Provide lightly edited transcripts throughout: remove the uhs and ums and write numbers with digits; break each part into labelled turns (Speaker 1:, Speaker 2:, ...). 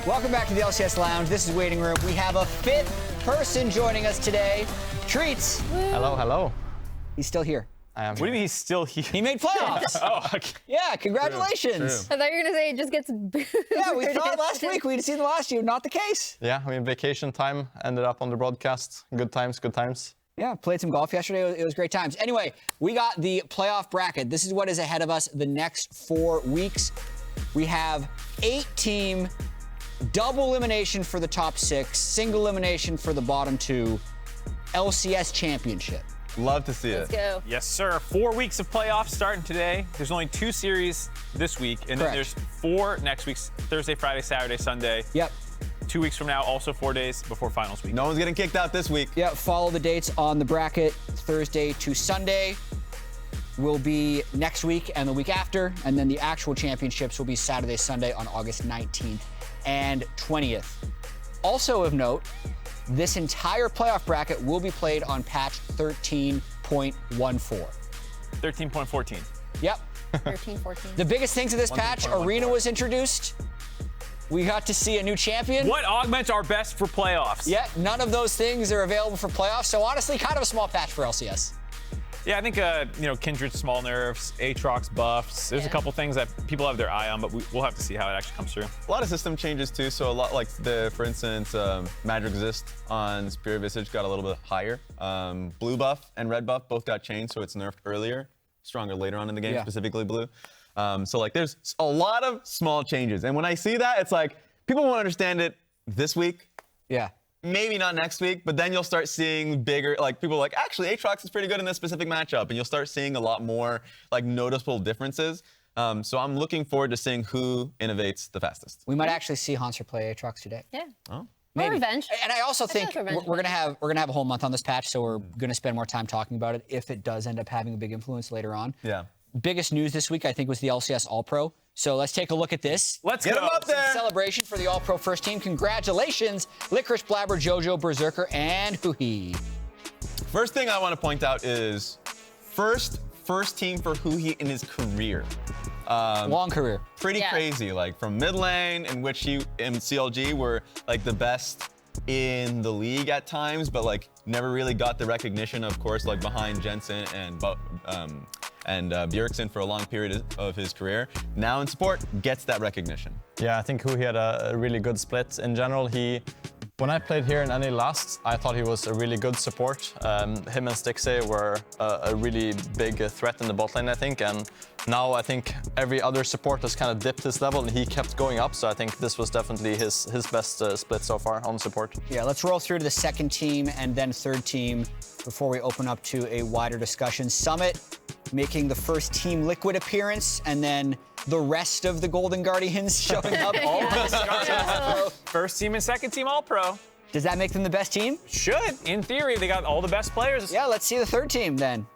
Speaker 1: Welcome back to the LCS Lounge. This is Waiting Room. We have a fifth person joining us today. Treats.
Speaker 2: Hello, hello.
Speaker 1: He's still here.
Speaker 2: I am.
Speaker 3: What do you mean he's still here?
Speaker 1: He made playoffs.
Speaker 3: Oh, okay.
Speaker 1: Yeah, congratulations.
Speaker 2: True.
Speaker 4: I thought you were going to say it just gets booed.
Speaker 1: Yeah, we thought last week we'd seen the last year. Not the case.
Speaker 2: Yeah, I mean, vacation time ended up on the broadcast. Good times, good times.
Speaker 1: Yeah, played some golf yesterday. It was great times. Anyway, we got the playoff bracket. This is what is ahead of us the next 4 weeks. We have 8-team double elimination for the top 6, single elimination for the bottom 2, LCS championship.
Speaker 5: Love to see
Speaker 4: Let's
Speaker 5: it.
Speaker 4: go.
Speaker 3: Yes, sir. 4 weeks of playoffs starting today. There's only 2 series this week, and then
Speaker 1: Correct.
Speaker 3: there's 4 next week, Thursday, Friday, Saturday, Sunday.
Speaker 1: Yep.
Speaker 3: 2 weeks from now, also 4 days before finals week.
Speaker 5: No one's getting kicked out this week.
Speaker 1: Yep, follow the dates on the bracket. Thursday to Sunday will be next week and the week after, and then the actual championships will be Saturday, Sunday on August 19th and 20th. Also of note, this entire playoff bracket will be played on patch 13.14.
Speaker 3: 13.14.
Speaker 1: Yep.
Speaker 4: 13, 14.
Speaker 1: The biggest things of this patch,
Speaker 3: 1.14.
Speaker 1: Arena was introduced. We got to see a new champion.
Speaker 3: What augments are best for playoffs?
Speaker 1: Yet none of those things are available for playoffs, so honestly, kind of a small patch for LCS.
Speaker 3: Yeah, I think, Kindred's small nerfs, Aatrox buffs. There's a couple things that people have their eye on, but we'll have to see how it actually comes through.
Speaker 5: A lot of system changes too. So a lot like for instance, Magic Resist on Spear Visage got a little bit higher. Blue buff and red buff both got changed, so it's nerfed earlier, stronger later on in the game,
Speaker 1: Yeah.
Speaker 5: specifically blue. So like there's a lot of small changes. And when I see that, it's like people won't understand it this week.
Speaker 1: Yeah.
Speaker 5: Maybe not next week, but then you'll start seeing bigger, like people are like, actually, Aatrox is pretty good in this specific matchup, and you'll start seeing a lot more like noticeable differences. So I'm looking forward to seeing who innovates the fastest.
Speaker 1: We might actually see Hauntzer play Aatrox today.
Speaker 4: Yeah.
Speaker 5: Oh.
Speaker 1: Maybe.
Speaker 4: Or Revenge.
Speaker 1: And I also
Speaker 4: feel
Speaker 1: think
Speaker 4: like Revenge
Speaker 1: we're gonna
Speaker 4: might.
Speaker 1: have a whole month on this patch, so we're gonna spend more time talking about it if it does end up having a big influence later on.
Speaker 5: Yeah.
Speaker 1: Biggest news this week, I think, was the LCS All-Pro. So let's take a look at this.
Speaker 3: Let's
Speaker 5: Get
Speaker 3: go.
Speaker 5: him up there.
Speaker 1: Celebration for the All-Pro first team. Congratulations, Licorice, Blabber, Jojo, Berserker, and Huhi.
Speaker 5: First thing I want to point out is first team for Huhi in his career.
Speaker 1: Long career.
Speaker 5: Pretty
Speaker 4: Yeah.
Speaker 5: crazy, like from mid lane, in which he and CLG were like the best in the league at times, but like never really got the recognition, of course, like behind Jensen and Bjergsen for a long period of his career. Now in support, gets that recognition.
Speaker 2: Yeah, I think he had a really good split. In general, when I played here in NA last, I thought he was a really good support. Him and Stixxay were a really big threat in the bot lane, I think. And now I think every other support has kind of dipped his level, and he kept going up. So I think this was definitely his best split so far on support.
Speaker 1: Yeah, let's roll through to the second team and then third team before we open up to a wider discussion. Summit making the first Team Liquid appearance, and then the rest of the Golden Guardians showing up.
Speaker 3: First team and second team All-Pro.
Speaker 1: Does that make them the best team?
Speaker 3: Should. In theory, they got all the best players.
Speaker 1: Yeah, let's see the third team then.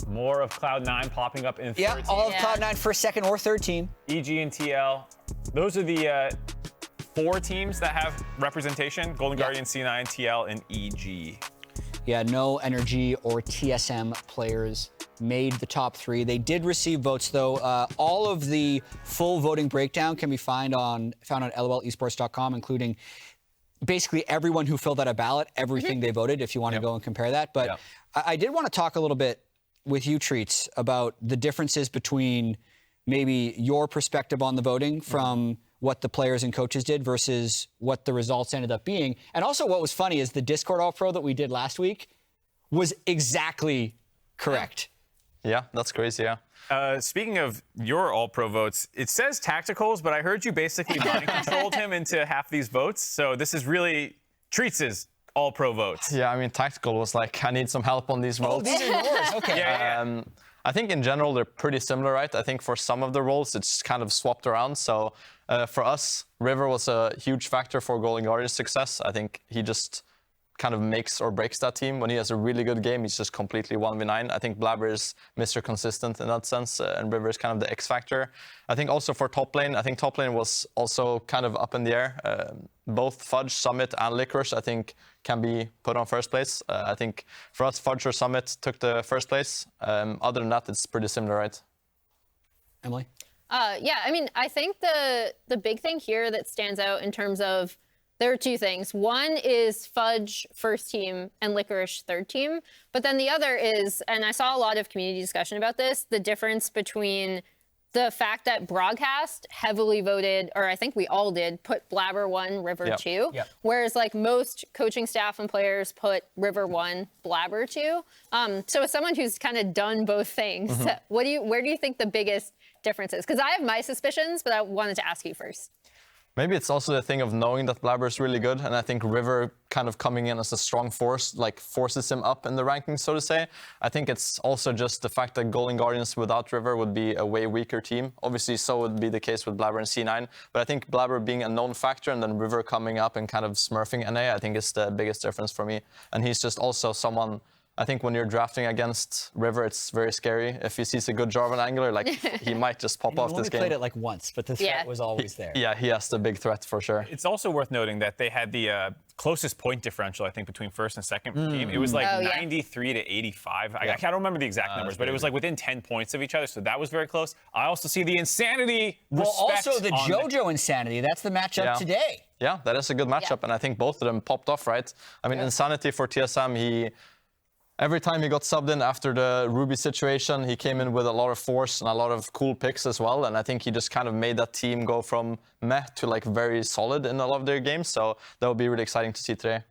Speaker 3: More of Cloud9 popping up in
Speaker 1: Yeah,
Speaker 3: third team.
Speaker 1: all of
Speaker 4: Yeah.
Speaker 1: Cloud9 first, second, or third team.
Speaker 3: EG and TL. Those are the 4 teams that have representation. Golden
Speaker 1: Yeah.
Speaker 3: Guardian, C9, TL, and EG.
Speaker 1: Yeah, no Energy or TSM players made the top 3. They did receive votes, though. All of the full voting breakdown can be found on lolesports.com, including basically everyone who filled out a ballot, everything they voted, if you want to go and compare that. But
Speaker 5: Yep.
Speaker 1: I did want to talk a little bit with you, Treats, about the differences between maybe your perspective on the voting from what the players and coaches did versus what the results ended up being. And also what was funny is the Discord All-Pro that we did last week was exactly correct.
Speaker 2: Yeah, that's crazy, yeah.
Speaker 3: Speaking of your All-Pro votes, it says tacticals, but I heard you basically mind controlled him into half these votes. So this is really Treats' All-Pro votes.
Speaker 2: Yeah, I mean, Tactical was like, I need some help on these votes.
Speaker 1: These are yours. Okay.
Speaker 3: Yeah.
Speaker 2: I think in general, they're pretty similar, right? I think for some of the roles, it's kind of swapped around. So for us, River was a huge factor for Golden Guardian's success. I think he just kind of makes or breaks that team. When he has a really good game, he's just completely 1v9. I think Blabber is Mr. Consistent in that sense, and River is kind of the X factor. I think also for top lane, I think top lane was also kind of up in the air. Both Fudge, Summit, and Licorice, I think, can be put on first place. I think for us, Fudge or Summit took the first place. Other than that, it's pretty similar, right?
Speaker 1: Emily?
Speaker 4: Yeah, I mean, I think the big thing here that stands out in terms of, there are two things. One is Fudge first team and Licorice third team. But then the other is, and I saw a lot of community discussion about this, the difference between the fact that Broadcast heavily voted, or I think we all did, put Blabber 1, River 2.
Speaker 1: Yep.
Speaker 4: Whereas like most coaching staff and players put River 1, Blabber 2. So as someone who's kind of done both things, where do you think the biggest difference is? Because I have my suspicions, but I wanted to ask you first.
Speaker 2: Maybe it's also the thing of knowing that Blabber is really good, and I think River kind of coming in as a strong force, like forces him up in the rankings, so to say. I think it's also just the fact that Golden Guardians without River would be a way weaker team. Obviously, so would be the case with Blabber and C9, but I think Blabber being a known factor and then River coming up and kind of smurfing NA, I think is the biggest difference for me. And he's just also someone, I think when you're drafting against River, it's very scary. If he sees a good Jarvan angler, like he might just pop off this game.
Speaker 1: He only played it like once, but the threat was always there.
Speaker 2: Yeah, he has the big threat for sure.
Speaker 3: It's also worth noting that they had the closest point differential, I think, between first and second team. It was like 93 to 85. I don't remember the exact numbers, but it was like within 10 points of each other, so that was very close. I also see the insanity.
Speaker 1: Well, also the JoJo insanity. That's the matchup today.
Speaker 2: Yeah, that is a good matchup, and I think both of them popped off, right? I mean, insanity for TSM, every time he got subbed in after the Ruby situation, he came in with a lot of force and a lot of cool picks as well. And I think he just kind of made that team go from meh to like very solid in a lot of their games. So that would be really exciting to see today.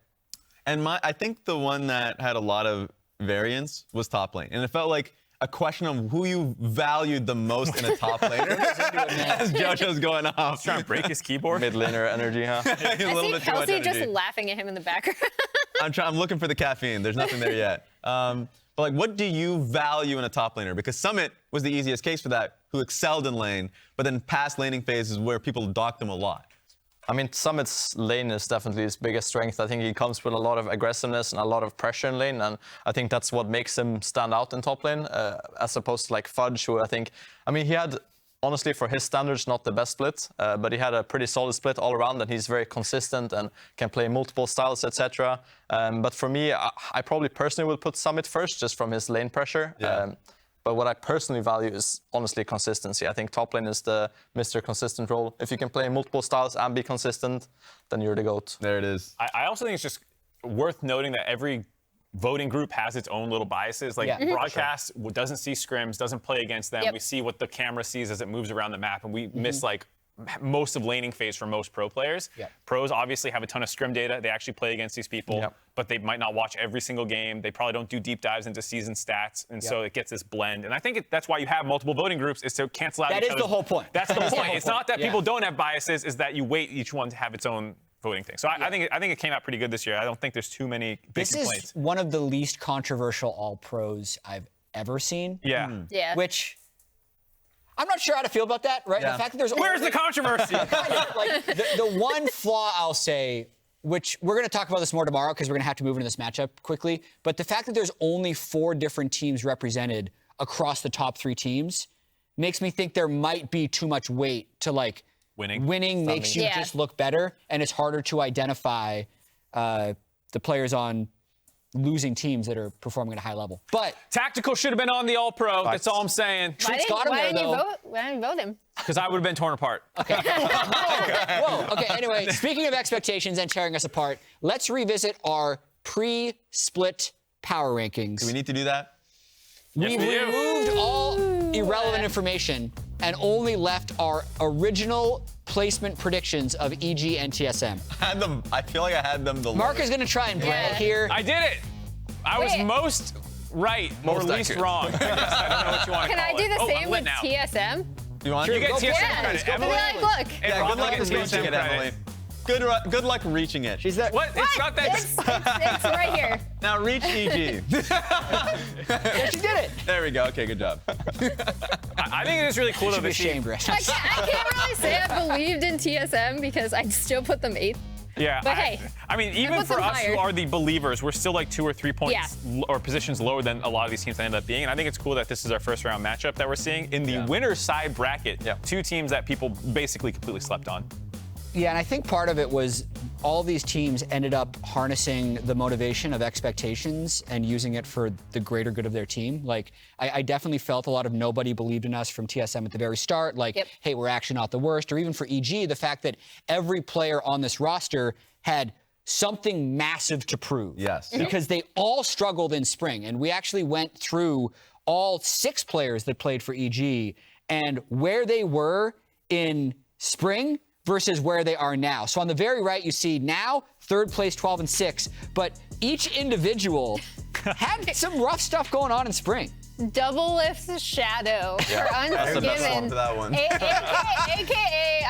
Speaker 5: And I think the one that had a lot of variance was top lane. And it felt like a question of who you valued the most in a top laner as JoJo's going off.
Speaker 3: Trying to break his keyboard.
Speaker 2: Mid laner energy, huh?
Speaker 5: A
Speaker 4: I
Speaker 5: little
Speaker 4: see
Speaker 5: bit too much
Speaker 4: Kelsey just
Speaker 5: energy.
Speaker 4: laughing at him in the background.
Speaker 5: I'm looking for the caffeine. There's nothing there yet. But like, what do you value in a top laner? Because Summit was the easiest case for that, who excelled in lane, but then past laning phases where people docked him a lot.
Speaker 2: I mean, Summit's lane is definitely his biggest strength. I think he comes with a lot of aggressiveness and a lot of pressure in lane, and I think that's what makes him stand out in top lane, as opposed to like Fudge, who he had, honestly, for his standards, not the best split, but he had a pretty solid split all around, and he's very consistent and can play multiple styles, etc. But for me, I probably personally would put Summit first, just from his lane pressure.
Speaker 5: Yeah.
Speaker 2: But what I personally value is honestly consistency. I think top lane is the Mr. Consistent role. If you can play multiple styles and be consistent, then you're the GOAT.
Speaker 5: There it is.
Speaker 3: I also think it's just worth noting that every voting group has its own little biases. Like Broadcast doesn't see scrims, doesn't play against them. We see what the camera sees as it moves around the map, and we miss like most of laning phase for most pro players. Pros obviously have a ton of scrim data. They actually play against these people, but they might not watch every single game. They probably don't do deep dives into season stats, and so it gets this blend. And I think that's why you have multiple voting groups, is to cancel out each other's.
Speaker 1: That is the whole point.
Speaker 3: That's the point. It's not that people don't have biases, is that you wait each one to have its own voting thing. So I think it came out pretty good this year. I don't think there's too many big complaints.
Speaker 1: This is one of the least controversial All-Pros I've ever seen.
Speaker 4: Yeah.
Speaker 1: Which, I'm not sure how to feel about that, right?
Speaker 5: Yeah.
Speaker 1: The fact that there's
Speaker 3: Where's the controversy?
Speaker 1: like the one flaw I'll say, which we're going to talk about this more tomorrow because we're going to have to move into this matchup quickly, but the fact that there's only 4 different teams represented across the top 3 teams makes me think there might be too much weight to like winning makes you just look better, and it's harder to identify the players on losing teams that are performing at a high level. But
Speaker 3: Tactical should have been on the All-Pro. That's all I'm saying.
Speaker 4: Why didn't you vote him?
Speaker 3: Because I would have been torn apart.
Speaker 1: Whoa. Okay, anyway, speaking of expectations and tearing us apart, let's revisit our pre-split power rankings.
Speaker 5: Do we need to do that?
Speaker 1: We've removed all irrelevant information and only left our original placement predictions of EG and TSM.
Speaker 5: I feel like I had them the
Speaker 1: Mark is going to try and brag here.
Speaker 3: I did it. I was most right, or least wrong. I guess. I don't know what you want to
Speaker 4: Can
Speaker 3: call
Speaker 4: I do the
Speaker 3: it.
Speaker 4: same with TSM?
Speaker 5: You want
Speaker 3: You get
Speaker 5: to?
Speaker 3: TSM credit.
Speaker 4: But
Speaker 3: Emily.
Speaker 4: like, look.
Speaker 5: Yeah, good luck
Speaker 3: Emily gets
Speaker 5: reaching
Speaker 3: TSM
Speaker 5: it, Emily.
Speaker 3: credit.
Speaker 5: Good luck reaching it.
Speaker 1: She's that.
Speaker 3: What? It's not that.
Speaker 4: It's right here.
Speaker 5: Now reach EG.
Speaker 1: Yeah, she did it.
Speaker 5: There we go. Okay, good job.
Speaker 3: I think it is really cool
Speaker 1: Should
Speaker 3: though
Speaker 1: be
Speaker 3: to see.
Speaker 1: ashamed, Rest.
Speaker 4: I can't really say I believed in TSM because I still put them 8th.
Speaker 3: Yeah.
Speaker 4: But hey,
Speaker 3: I mean, even
Speaker 4: put
Speaker 3: for
Speaker 4: them
Speaker 3: us
Speaker 4: higher.
Speaker 3: who are the believers, we're still like 2 or 3 points or positions lower than a lot of these teams end up being. And I think it's cool that this is our first round matchup that we're seeing in the winner's side bracket. 2 teams that people basically completely slept on.
Speaker 1: Yeah, and I think part of it was all these teams ended up harnessing the motivation of expectations and using it for the greater good of their team. Like, I definitely felt a lot of nobody believed in us from TSM at the very start. Like, hey, we're actually not the worst. Or even for EG, the fact that every player on this roster had something massive to prove.
Speaker 5: Yes.
Speaker 1: Because they all struggled in spring. And we actually went through all 6 players that played for EG and where they were in spring versus where they are now. So on the very right, you see now 3rd place, 12 and 6, but each individual had some rough stuff going on in spring.
Speaker 4: Double lifts shadow for Unforgiven.
Speaker 5: For that one.
Speaker 4: AKA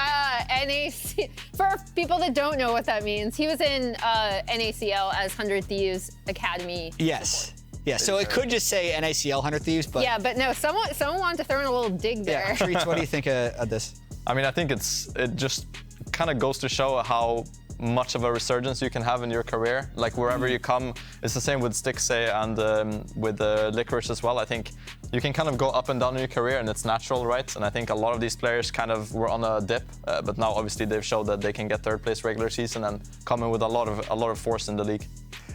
Speaker 4: NAC. For people that don't know what that means, he was in NACL as 100 Thieves Academy.
Speaker 1: Yes. Yeah, so it could just say NACL 100 Thieves, but...
Speaker 4: Yeah, but no, someone wanted to throw in a little dig there.
Speaker 1: Yeah, Treats, what do you think of this?
Speaker 2: I mean, I think it just kind of goes to show how much of a resurgence you can have in your career. Like wherever you come, it's the same with Stixay and with Licorice as well. I think you can kind of go up and down in your career and it's natural, right? And I think a lot of these players kind of were on a dip, but now obviously they've showed that they can get 3rd place regular season and come in with a lot of force in the league.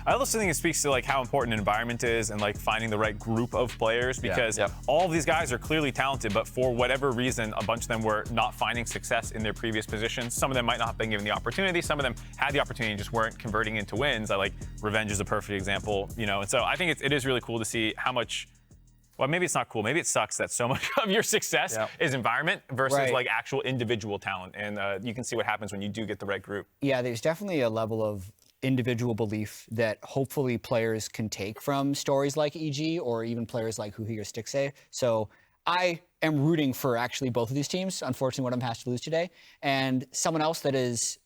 Speaker 3: I also think it speaks to like how important an environment is and like finding the right group of players because all of these guys are clearly talented, but for whatever reason, a bunch of them were not finding success in their previous positions. Some of them might not have been given the opportunity. Some of them had the opportunity and just weren't converting into wins. I like Revenge is a perfect example, you know. And so I think it is really cool to see how much. Well, maybe it's not cool. Maybe it sucks that so much of your success is environment versus like actual individual talent. And you can see what happens when you do get the right group.
Speaker 1: Yeah, there's definitely a level of individual belief that hopefully players can take from stories like EG or even players like Huhi or Stixay. So I am rooting for actually both of these teams. Unfortunately, one of them has to lose today. And someone else that is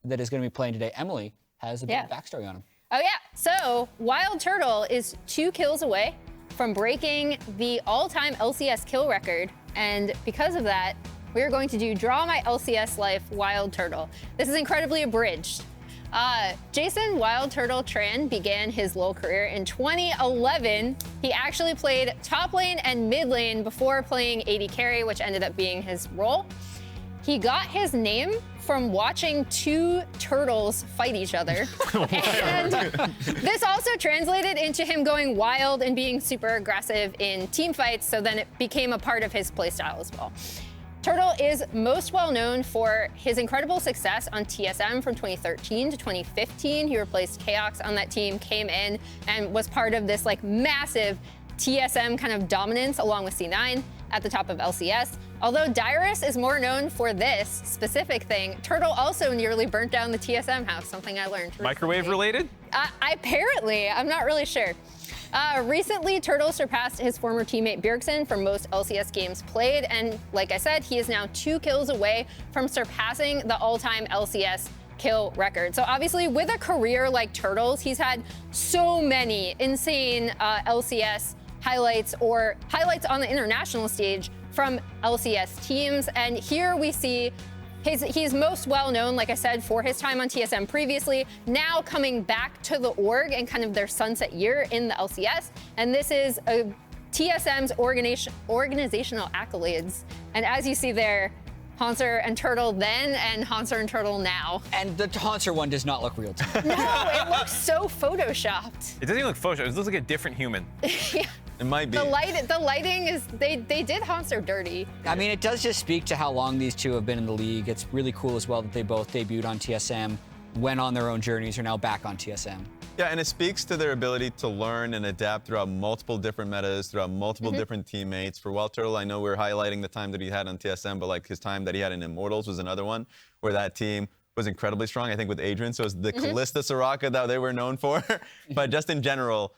Speaker 1: going to be playing today, Emily, has a bit of backstory on him.
Speaker 4: Oh yeah, so WildTurtle is 2 kills away from breaking the all-time LCS kill record. And because of that, we're going to do Draw My LCS Life WildTurtle. This is incredibly abridged. Jason WildTurtle Tran began his LoL career in 2011. He actually played top lane and mid lane before playing AD carry, which ended up being his role. He got his name from watching 2 turtles fight each other. And this also translated into him going wild and being super aggressive in team fights, so then it became a part of his playstyle as well. Turtle is most well known for his incredible success on TSM from 2013 to 2015. He replaced Chaos on that team, came in, and was part of this like massive TSM kind of dominance along with C9 at the top of LCS. Although Dyrus is more known for this specific thing, Turtle also nearly burnt down the TSM house, something I learned recently.
Speaker 3: Microwave related?
Speaker 4: Apparently, I'm not really sure. Recently, Turtle surpassed his former teammate Bjergsen for most LCS games played, and like I said, he is now 2 kills away from surpassing the all-time LCS kill record. So obviously, with a career like Turtle's, he's had so many insane LCS highlights or highlights on the international stage from LCS teams, and here we see he's most well known, like I said, for his time on TSM previously, now coming back to the org and kind of their sunset year in the LCS. And this is TSM's organizational accolades. And as you see there, Hauntzer and Turtle then and Hauntzer and Turtle now.
Speaker 1: And the Hauntzer one does not look real to me.
Speaker 4: No, it looks so photoshopped.
Speaker 3: It doesn't even look photoshopped. It looks like a different human.
Speaker 4: Yeah.
Speaker 5: It might be.
Speaker 4: The lighting is, they did Hauntzer dirty.
Speaker 1: I mean, it does just speak to how long these two have been in the league. It's really cool as well that they both debuted on TSM, went on their own journeys, are now back on TSM.
Speaker 5: Yeah, and it speaks to their ability to learn and adapt throughout multiple different metas, throughout multiple different teammates. For WildTurtle, I know we're highlighting the time that he had on TSM, but like his time that he had in Immortals was another one where that team was incredibly strong, I think, with Adrian. So it was the Kalista Soraka that they were known for. But just in general,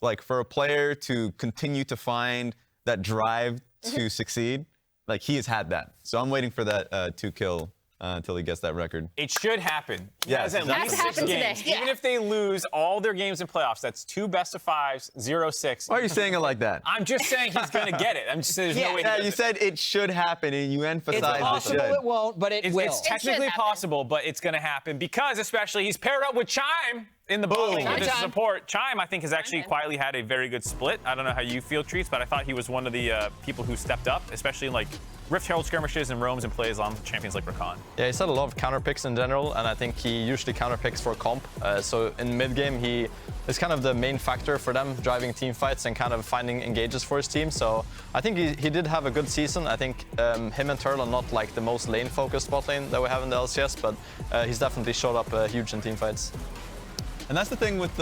Speaker 5: like for a player to continue to find that drive to succeed, like he has had that. So I'm waiting for that 2-kill until he gets that record.
Speaker 3: It should happen.
Speaker 5: Yes,
Speaker 3: At least 6 games.
Speaker 4: today.
Speaker 3: Even if they lose all their games in playoffs, that's 2 best-of-5s, 0-6.
Speaker 5: Why are you saying it like that?
Speaker 3: I'm just saying he's going to get it. I'm just saying there's no way.
Speaker 5: Yeah, you said it should happen, and you emphasized
Speaker 1: It's
Speaker 5: it
Speaker 1: possible
Speaker 5: should.
Speaker 1: it won't, but it will.
Speaker 3: It's technically
Speaker 4: happen.
Speaker 3: possible, but it's going to happen because especially he's paired up with Chime in the bot lane with his
Speaker 1: Chime.
Speaker 3: support. Chime, I think, has actually quietly had a very good split. I don't know how you feel, Treats, but I thought he was one of the people who stepped up, especially in like Rift Herald skirmishes and roams and plays on champions like Rakan.
Speaker 2: Yeah, he's had a lot of counter picks in general, and I think he usually counter picks for comp. So in mid game, he is kind of the main factor for them, driving team fights and kind of finding engages for his team. So I think he did have a good season. I think him and Turtle are not like the most lane focused bot lane that we have in the LCS, but he's definitely showed up huge in team fights.
Speaker 5: And that's the thing with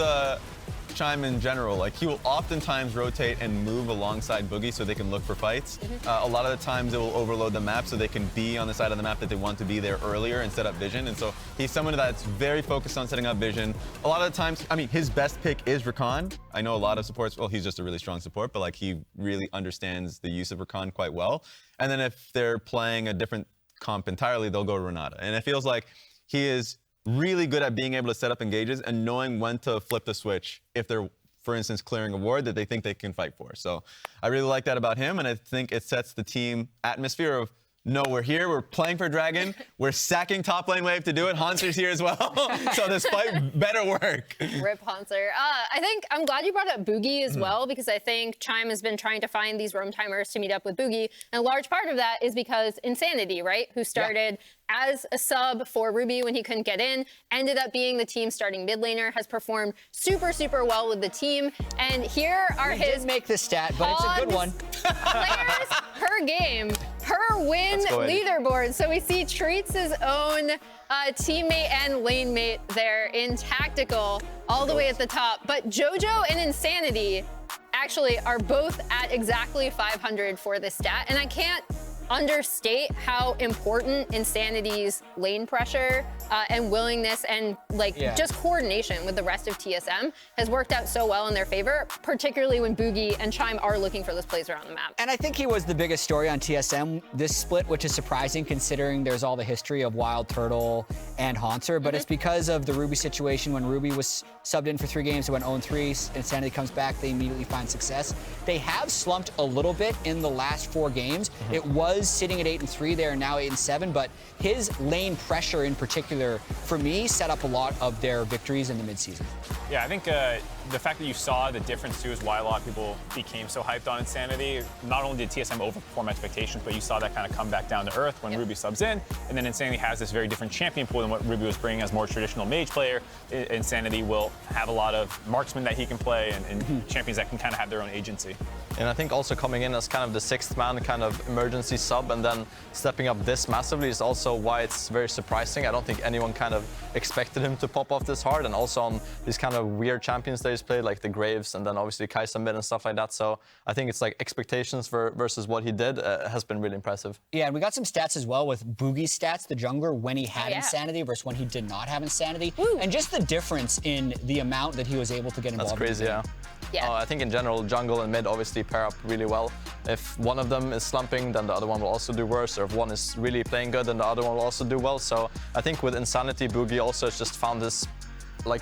Speaker 5: Chime in general. Like, he will oftentimes rotate and move alongside Bugi so they can look for fights. A lot of the times it will overload the map so they can be on the side of the map that they want to be there earlier and set up vision. And so he's someone that's very focused on setting up vision. A lot of the times, I mean, his best pick is Rakan. I know a lot of supports, well, he's just a really strong support, but like, he really understands the use of Rakan quite well. And then if they're playing a different comp entirely, they'll go Renata. And it feels like he is really good at being able to set up engages and knowing when to flip the switch if they're, for instance, clearing a ward that they think they can fight for. So I really like that about him, and I think it sets the team atmosphere of, no, we're here, we're playing for Dragon, we're sacking top lane wave to do it, Hauntzer's here as well, so this fight better work.
Speaker 4: Rip Hauntzer. I think I'm glad you brought up Bugi as well, because I think Chime has been trying to find these roam timers to meet up with Bugi, and a large part of that is because Insanity, right, who started as a sub for Ruby when he couldn't get in, ended up being the team's starting mid laner, has performed super, super well with the team, and here are
Speaker 1: He
Speaker 4: his
Speaker 1: did make the stat, but it's a good one.
Speaker 4: players per game, per win leaderboard. So we see Treats' own teammate and lane mate there in Tactical all the way at the top. But Jojo and Insanity actually are both at exactly 500 for this stat. And I can't understate how important Insanity's lane pressure and willingness and just coordination with the rest of TSM has worked out so well in their favor, particularly when Bugi and Chime are looking for those plays around the map.
Speaker 1: And I think he was the biggest story on TSM this split, which is surprising considering there's all the history of WildTurtle and Hauntzer, but it's because of the Ruby situation. When Ruby was subbed in for 3 games, they went 0-3, Insanity comes back, they immediately find success. They have slumped a little bit in the last 4 games. It was sitting at 8-3, they are now 8-7, but his lane pressure in particular, for me, set up a lot of their victories in the midseason.
Speaker 3: Yeah, I think the fact that you saw the difference too is why a lot of people became so hyped on Insanity. Not only did TSM overperform expectations, but you saw that kind of come back down to earth when Ruby subs in, and then Insanity has this very different champion pool than what Ruby was bringing as more traditional mage player. Insanity will have a lot of marksmen that he can play and champions that can kind of have their own agency.
Speaker 2: And I think also coming in as kind of the 6th man kind of emergency sub and then stepping up this massively is also why it's very surprising. I don't think anyone kind of expected him to pop off this hard, and also on these kind of weird champions that he's played, like the Graves and then obviously Kai'Sa mid and stuff like that. So I think it's like expectations versus what he did has been really impressive. Yeah,
Speaker 1: and we got some stats as well with Bugi's stats, the jungler, when he had Insanity versus when he did not have Insanity. And just the difference in the amount that he was able to get involved in.
Speaker 2: That's crazy, yeah. I think in general, jungle and mid obviously pair up really well. If one of them is slumping, then the other one will also do worse. Or if one is really playing good, then the other one will also do well. So I think with Insanity, Bugi also has just found this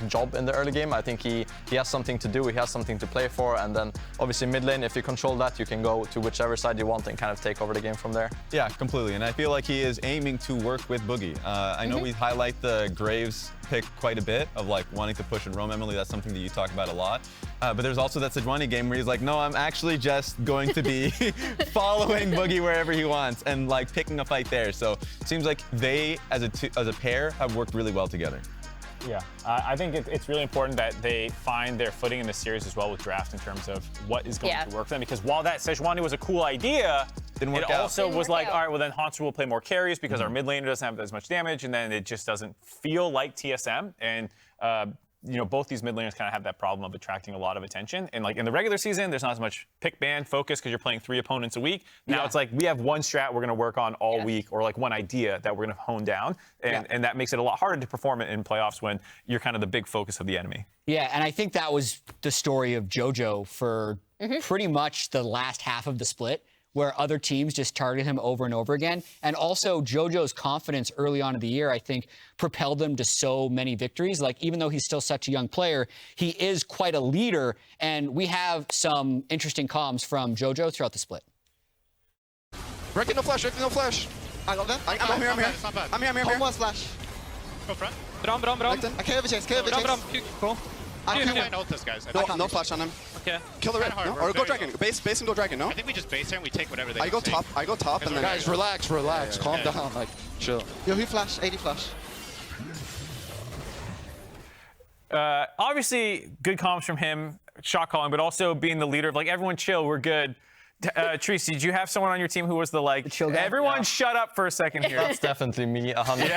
Speaker 2: job in the early game. I think he has something to do, he has something to play for, and then obviously mid lane, if you control that, you can go to whichever side you want and kind of take over the game from there.
Speaker 5: Yeah, completely. And I feel like he is aiming to work with Bugi. I know we highlight the Graves pick quite a bit of wanting to push and roam. Emily, that's something that you talk about a lot. But there's also that Sejuani game where he's like, no, I'm actually just going to be following Bugi wherever he wants and picking a fight there. So it seems like they, as a pair, have worked really well together.
Speaker 3: Yeah, I think it's really important that they find their footing in the series as well with draft in terms of what is going to work for them. Because while that Sejuani was a cool idea, it also was like, all right, well then Hauntzer will play more carries because our mid laner doesn't have as much damage, and then it just doesn't feel like TSM. And both these mid laners kind of have that problem of attracting a lot of attention. And in the regular season, there's not as much pick ban focus because you're playing 3 opponents a week. Now it's like we have one strat we're going to work on all week, or one idea that we're going to hone down. And that makes it a lot harder to perform in playoffs when you're kind of the big focus of the enemy.
Speaker 1: Yeah, and I think that was the story of Jojo for pretty much the last half of the split, where other teams just targeted him over and over again. And also Jojo's confidence early on in the year, I think, propelled them to so many victories. Even though he's still such a young player, he is quite a leader. And we have some interesting comms from Jojo throughout the split.
Speaker 6: Rakan no flash, Rakan no flash. I got them. I'm here. I'm here. One more splash.
Speaker 7: Go front. Bram.
Speaker 6: I can't overchase, Cool. I
Speaker 7: Dude,
Speaker 6: can't
Speaker 7: ult this, guys.
Speaker 6: no flash on him.
Speaker 7: Okay.
Speaker 6: Kill the red.
Speaker 7: Hard,
Speaker 6: No?
Speaker 7: we're
Speaker 6: Or go
Speaker 7: very
Speaker 6: dragon. Base and go dragon, no?
Speaker 7: I think we just base here and we take whatever they
Speaker 6: I go
Speaker 7: say.
Speaker 6: top, and then...
Speaker 8: Guys, relax. Calm down. Like, chill.
Speaker 6: Yo, he flash, AD flash.
Speaker 3: Obviously, good comms from him, shot calling, but also being the leader of like, everyone chill, we're good. Tracy, did you have someone on your team who was the like,
Speaker 1: chill guy?
Speaker 3: everyone shut up for a second here?
Speaker 2: That's definitely me, 100%.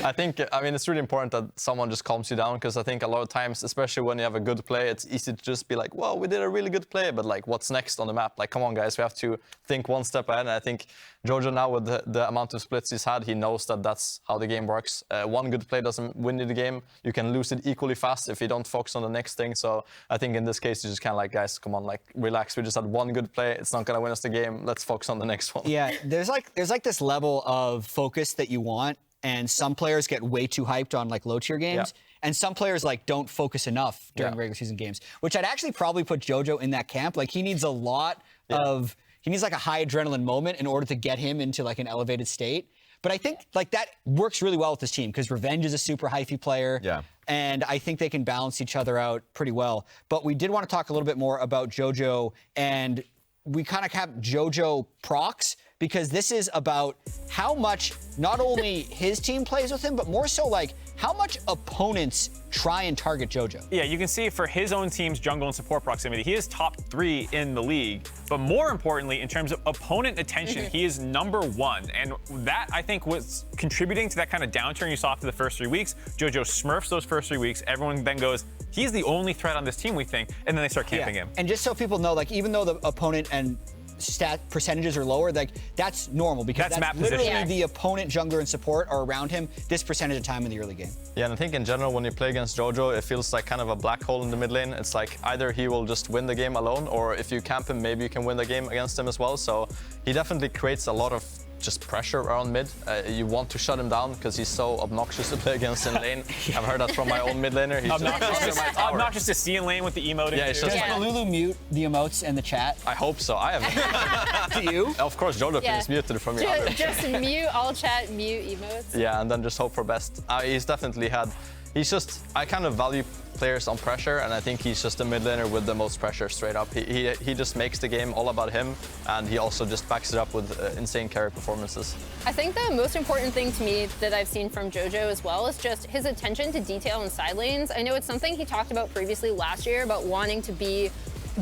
Speaker 2: I think, I mean, it's really important that someone just calms you down, because I think a lot of times, especially when you have a good play, it's easy to just be like, well, we did a really good play, but like, what's next on the map? Like, come on, guys, we have to think one step ahead. And I think Jojo now, with the amount of splits he's had, he knows that that's how the game works. One good play doesn't win you the game. You can lose it equally fast if you don't focus on the next thing. So I think in this case, you just kind of like, guys, come on, like, relax. We just had one good play. It's not going to win us the game. Let's focus on the next one.
Speaker 1: Yeah, there's like this level of focus that you want, and some players get way too hyped on like low tier games, and some players like don't focus enough during regular season games, which I'd actually probably put Jojo in that camp. Like he needs a lot of, he needs like a high adrenaline moment in order to get him into like an elevated state. But I think like that works really well with this team, because Revenge is a super hyphy player.
Speaker 5: Yeah.
Speaker 1: And I think they can balance each other out pretty well. But we did want to talk a little bit more about Jojo, and we kind of have Jojo procs, because this is about how much not only his team plays with him, but more so like how much opponents try and target Jojo.
Speaker 3: Yeah, you can see for his own team's jungle and support proximity, he is top 3 in the league. But more importantly, in terms of opponent attention, he is #1. And that, I think, was contributing to that kind of downturn you saw after the first 3 weeks. Jojo smurfs those first 3 weeks. Everyone then goes, he's the only threat on this team, we think. And then they start camping him.
Speaker 1: And just so people know, like even though the opponent and stat percentages are lower, like that's normal, because
Speaker 3: That's map
Speaker 1: literally
Speaker 3: position.
Speaker 1: the opponent jungler and support are around him this percentage of time in the early game.
Speaker 2: Yeah, and I think in general, when you play against Jojo, it feels like kind of a black hole in the mid lane. It's like either he will just win the game alone, or if you camp him, maybe you can win the game against him as well. So he definitely creates a lot of just pressure around mid. You want to shut him down because he's so obnoxious to play against in lane. I've heard that from my own mid laner. He's
Speaker 3: Obnoxious to see in lane with the emote.
Speaker 2: Yeah, it's just
Speaker 1: Does Lulu mute the emotes in the chat?
Speaker 2: I hope so. I have.
Speaker 1: Do you?
Speaker 2: Of course, Jojopyun is muted from your other.
Speaker 4: Just mute all chat, mute emotes.
Speaker 2: Yeah, and then just hope for best. He's definitely had. He's just. I kind of value players on pressure, and I think he's just a mid laner with the most pressure straight up. He just makes the game all about him, and he also just backs it up with insane carry performances.
Speaker 4: I think the most important thing to me that I've seen from Jojo as well is just his attention to detail in side lanes. I know it's something he talked about previously last year about wanting to be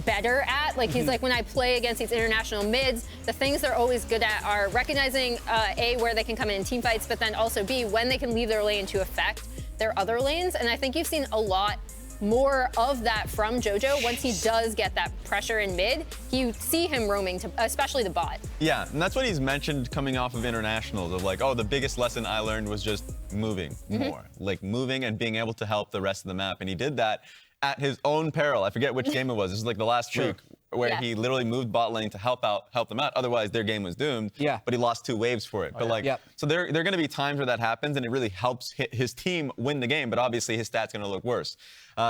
Speaker 4: better at. Like he's like, when I play against these international mids, the things they're always good at are recognizing A, where they can come in team fights, but then also B, when they can leave their lane to affect their other lanes. And I think you've seen a lot more of that from Jojo. Once he does get that pressure in mid, you see him roaming to, especially the bot.
Speaker 5: Yeah, and that's what he's mentioned coming off of internationals, of like, oh, the biggest lesson I learned was just moving more. Like moving and being able to help the rest of the map. And he did that at his own peril. I forget which game it was. This was like the last week where he literally moved bot lane to help them out. Otherwise, their game was doomed.
Speaker 1: Yeah.
Speaker 5: But he lost 2 waves for it. But like, so there are going to be times where that happens, and it really helps his team win the game. But obviously, his stats going to look worse.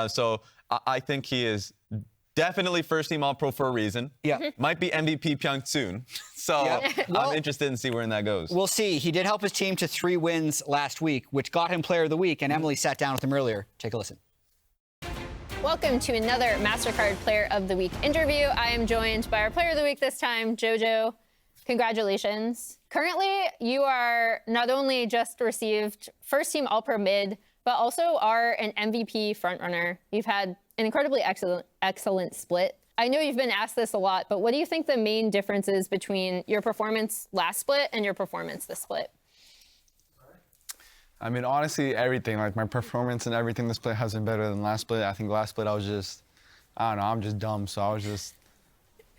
Speaker 5: So I think he is definitely first team All-Pro for a reason.
Speaker 1: Yeah.
Speaker 5: Might be MVP Pyong soon. So I'm interested in see where that goes.
Speaker 1: We'll see. He did help his team to 3 wins last week, which got him Player of the Week, and Emily sat down with him earlier. Take a listen.
Speaker 4: Welcome to another MasterCard Player of the Week interview. I am joined by our Player of the Week this time, Jojo. Congratulations. Currently, you are not only just received first team All-Pro mid, but also are an MVP frontrunner. You've had an incredibly excellent split. I know you've been asked this a lot, but what do you think the main difference is between your performance last split and your performance this split?
Speaker 8: I mean, honestly, everything. Like, my performance and everything this split has been better than last split. I think last split I was just, I don't know, I'm just dumb. So I was just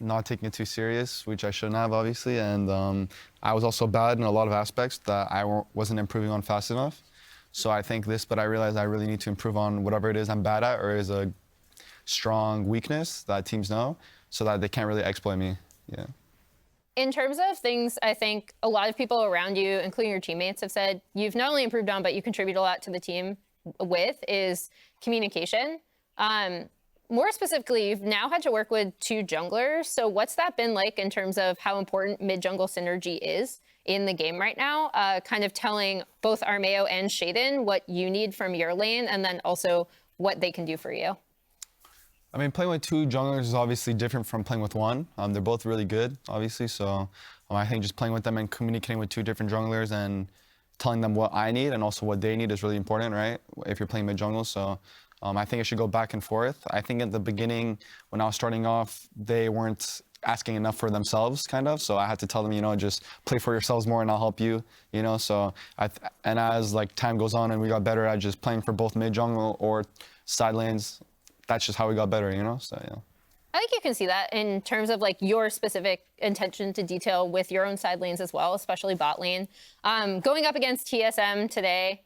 Speaker 8: not taking it too serious, which I shouldn't have, obviously. And I was also bad in a lot of aspects that I wasn't improving on fast enough. So I think this split I realized I really need to improve on whatever it is I'm bad at, or is a strong weakness that teams know, so that they can't really exploit me. Yeah.
Speaker 4: In terms of things, I think a lot of people around you, including your teammates, have said you've not only improved on, but you contribute a lot to the team with, is communication. More specifically, you've now had to work with 2 junglers. So what's that been like in terms of how important mid-jungle synergy is in the game right now? Kind of telling both Armeo and Sheiden what you need from your lane, and then also what they can do for you?
Speaker 8: I mean, playing with two junglers is obviously different from playing with one. They're both really good, obviously. So I think just playing with them and communicating with two different junglers and telling them what I need and also what they need is really important, right? If you're playing mid jungle. So I think it should go back and forth. I think at the beginning, when I was starting off, they weren't asking enough for themselves, kind of. So I had to tell them, you know, just play for yourselves more and I'll help you, you know. So and as like time goes on and we got better at just playing for both mid jungle or side lanes, that's just how we got better, you know. So yeah.
Speaker 4: I think you can see that in terms of like your specific attention to detail with your own side lanes as well, especially bot lane. Going up against TSM today,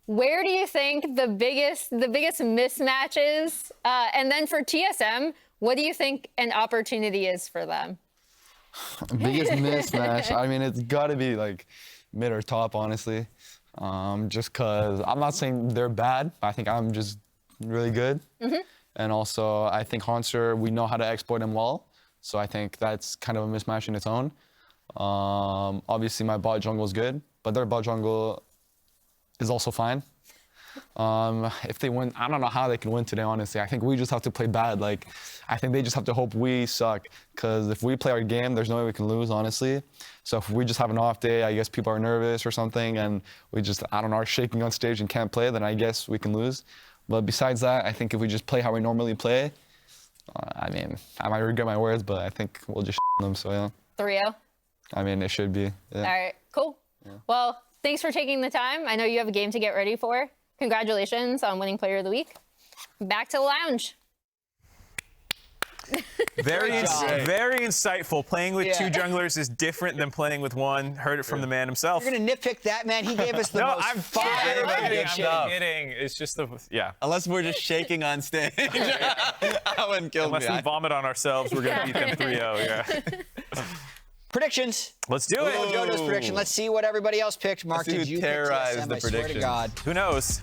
Speaker 4: where do you think the biggest mismatch is? And then for TSM, what do you think an opportunity is for them?
Speaker 8: Biggest mismatch? I mean, it's got to be like mid or top, honestly. Just because I'm not saying they're bad. I think I'm just really good. And also, I think Hauntzer, we know how to exploit him well. So I think that's kind of a mismatch in its own. Obviously, my bot jungle is good, but their bot jungle is also fine. If they win, I don't know how they can win today, honestly. I think we just have to play bad. Like, I think they just have to hope we suck. Because if we play our game, there's no way we can lose, honestly. So if we just have an off day, I guess people are nervous or something, and we just, I don't know, are shaking on stage and can't play, then I guess we can lose. But besides that, I think if we just play how we normally play, I mean, I might regret my words, but I think we'll just them, so yeah.
Speaker 4: 3-0?
Speaker 8: I mean, it should be. Yeah.
Speaker 4: All right, cool. Yeah. Well, thanks for taking the time. I know you have a game to get ready for. Congratulations on winning Player of the Week. Back to the lounge.
Speaker 3: Very insightful. Playing with two junglers is different than playing with one. Heard it from the man himself.
Speaker 1: You're going to nitpick that, man? He gave us the most
Speaker 3: I'm kidding. It's just
Speaker 5: Unless we're just shaking on stage. That wouldn't kill me.
Speaker 3: Unless we vomit on ourselves, we're going to beat them 3-0, yeah.
Speaker 1: Predictions.
Speaker 3: Let's do it.
Speaker 1: Jojo's prediction. Let's see what everybody else picked. Mark, did you
Speaker 5: terrorize
Speaker 1: pick TSM?
Speaker 5: the
Speaker 1: I swear to God.
Speaker 3: Who knows?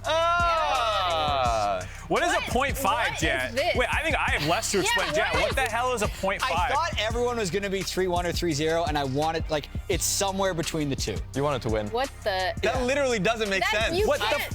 Speaker 3: What is a 0.5, Jet? Wait, I think I have less to explain. Jet, what the hell is a 0.5?
Speaker 1: I thought everyone was going to be 3-1 or 3-0, and I wanted, like, it's somewhere between the two.
Speaker 2: You wanted to win.
Speaker 4: What the?
Speaker 5: That literally doesn't make sense.
Speaker 4: What the?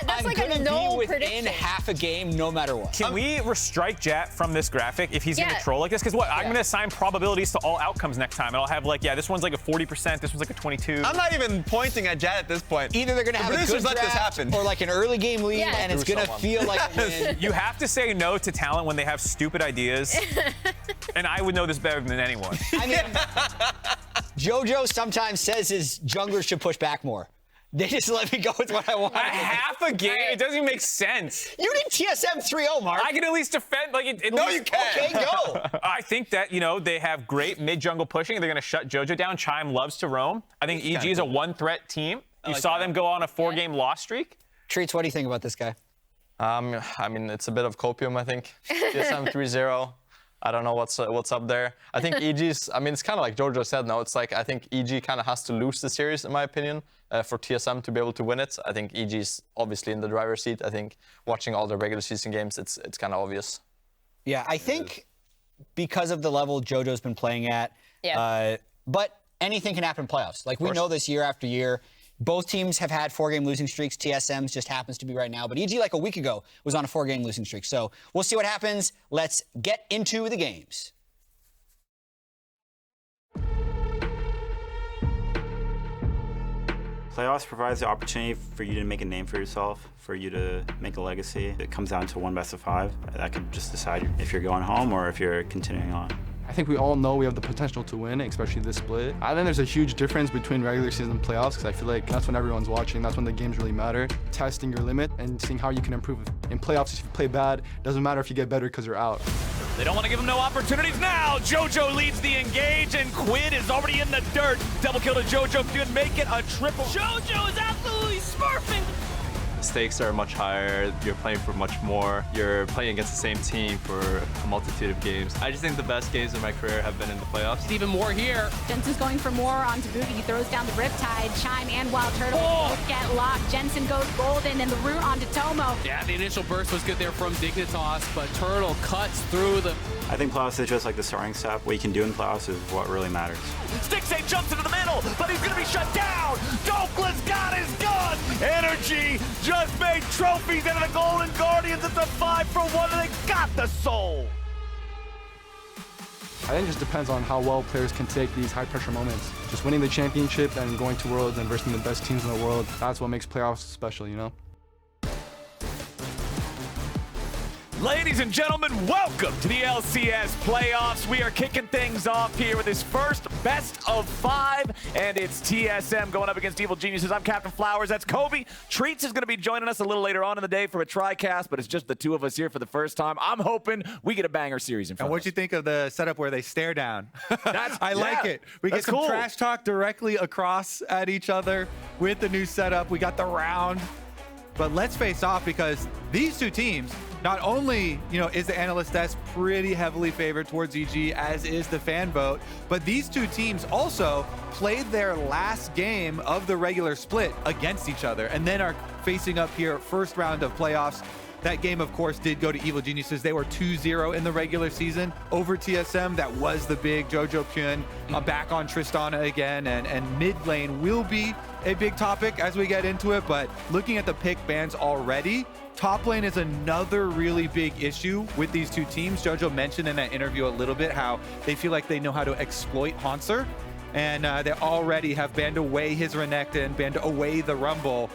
Speaker 4: That's like a no
Speaker 1: be
Speaker 4: prediction.
Speaker 1: within half a game, no matter what.
Speaker 3: Can we restrike Jet from this graphic if he's going to troll like this? Because I'm going to assign probabilities to all outcomes next time. And I'll have like, this one's like a 40%, this one's like a 22.
Speaker 5: I'm not even pointing at Jet at this point.
Speaker 1: Either they're going to have a good
Speaker 5: let this happen.
Speaker 1: or like an early game lead, and it's going to feel like a win.
Speaker 3: You have to say no to talent when they have stupid ideas. And I would know this better than anyone.
Speaker 1: I mean, Jojo sometimes says his junglers should push back more. They just let me go with what I want.
Speaker 3: Half a game? It doesn't even make sense.
Speaker 1: You did TSM 3-0, Mark.
Speaker 3: I can at least defend. Like,
Speaker 5: no, you can't.
Speaker 1: Okay, go.
Speaker 3: I think that, they have great mid-jungle pushing. They're going to shut Jojo down. Chime loves to roam. I think EG is a one-threat team. You saw them go on a 4-game loss streak.
Speaker 1: Treats, what do you think about this guy?
Speaker 2: I mean, it's a bit of copium, I think. TSM 3-0. I don't know what's up there. I think EG's, I mean, it's kind of like Jojo said now. It's like, I think EG kind of has to lose the series, in my opinion, for TSM to be able to win it. I think EG's obviously in the driver's seat. I think watching all the regular season games, it's kind of obvious.
Speaker 1: Yeah, I think because of the level Jojo's been playing at, but anything can happen in playoffs. Like, we know this year after year. Both teams have had 4-game losing streaks. TSM's just happens to be right now. But EG, like a week ago, was on a 4-game losing streak. So we'll see what happens. Let's get into the games.
Speaker 7: Playoffs provides the opportunity for you to make a name for yourself, for you to make a legacy. It comes down to 1 best-of-5. That can just decide if you're going home or if you're continuing on.
Speaker 8: I think we all know we have the potential to win, especially this split. I think there's a huge difference between regular season and playoffs because I feel like that's when everyone's watching. That's when the games really matter. Testing your limit and seeing how you can improve. In playoffs, if you play bad, doesn't matter if you get better because you're out.
Speaker 9: They don't want to give him no opportunities now. Jojo leads the engage, and Quid is already in the dirt. Double kill to Jojopyun, make it a triple. Jojo is absolutely smurfing.
Speaker 10: Stakes are much higher, you're playing for much more, you're playing against the same team for a multitude of games. I just think the best games of my career have been in the playoffs.
Speaker 11: Even more here. Jensen's going for more onto Bugi. He throws down the Riptide. Chime and WildTurtle both get locked. Jensen goes golden and the root onto Tomo.
Speaker 12: Yeah, the initial burst was good there from Dignitas, but Turtle cuts through the...
Speaker 7: I think playoffs is just like the starting step. What you can do in playoffs is what really matters.
Speaker 9: Stixay jumps into the middle, but he's going to be shut down. Dokla's got his gun. Energy just made trophies out of the Golden Guardians. It's a 5-for-1, and they got the soul.
Speaker 8: I think it just depends on how well players can take these high-pressure moments. Just winning the championship and going to Worlds and versing the best teams in the world, that's what makes playoffs special, you know?
Speaker 9: Ladies and gentlemen, welcome to the LCS Playoffs. We are kicking things off here with this first best of 5, and it's TSM going up against Evil Geniuses. I'm Captainflowers. That's Kobe. Treats is going to be joining us a little later on in the day for a TriCast, but it's just the two of us here for the first time. I'm hoping we get a banger series in front
Speaker 13: of us. And what'd you think of the setup where they stare down? I like it. We get some trash talk directly across at each other with the new setup. We got the round. But let's face off, because these two teams, not only, is the analyst desk pretty heavily favored towards EG, as is the fan vote, but these two teams also played their last game of the regular split against each other and then are facing up here first round of playoffs. That game, of course, did go to Evil Geniuses. They were 2-0 in the regular season over TSM. That was the big Jojopyun back on Tristana again, and mid lane will be a big topic as we get into it. But looking at the pick bans already, top lane is another really big issue with these two teams. Jojo mentioned in that interview a little bit how they feel like they know how to exploit Hauntzer, and they already have banned away his Renekton, banned away the Rumble.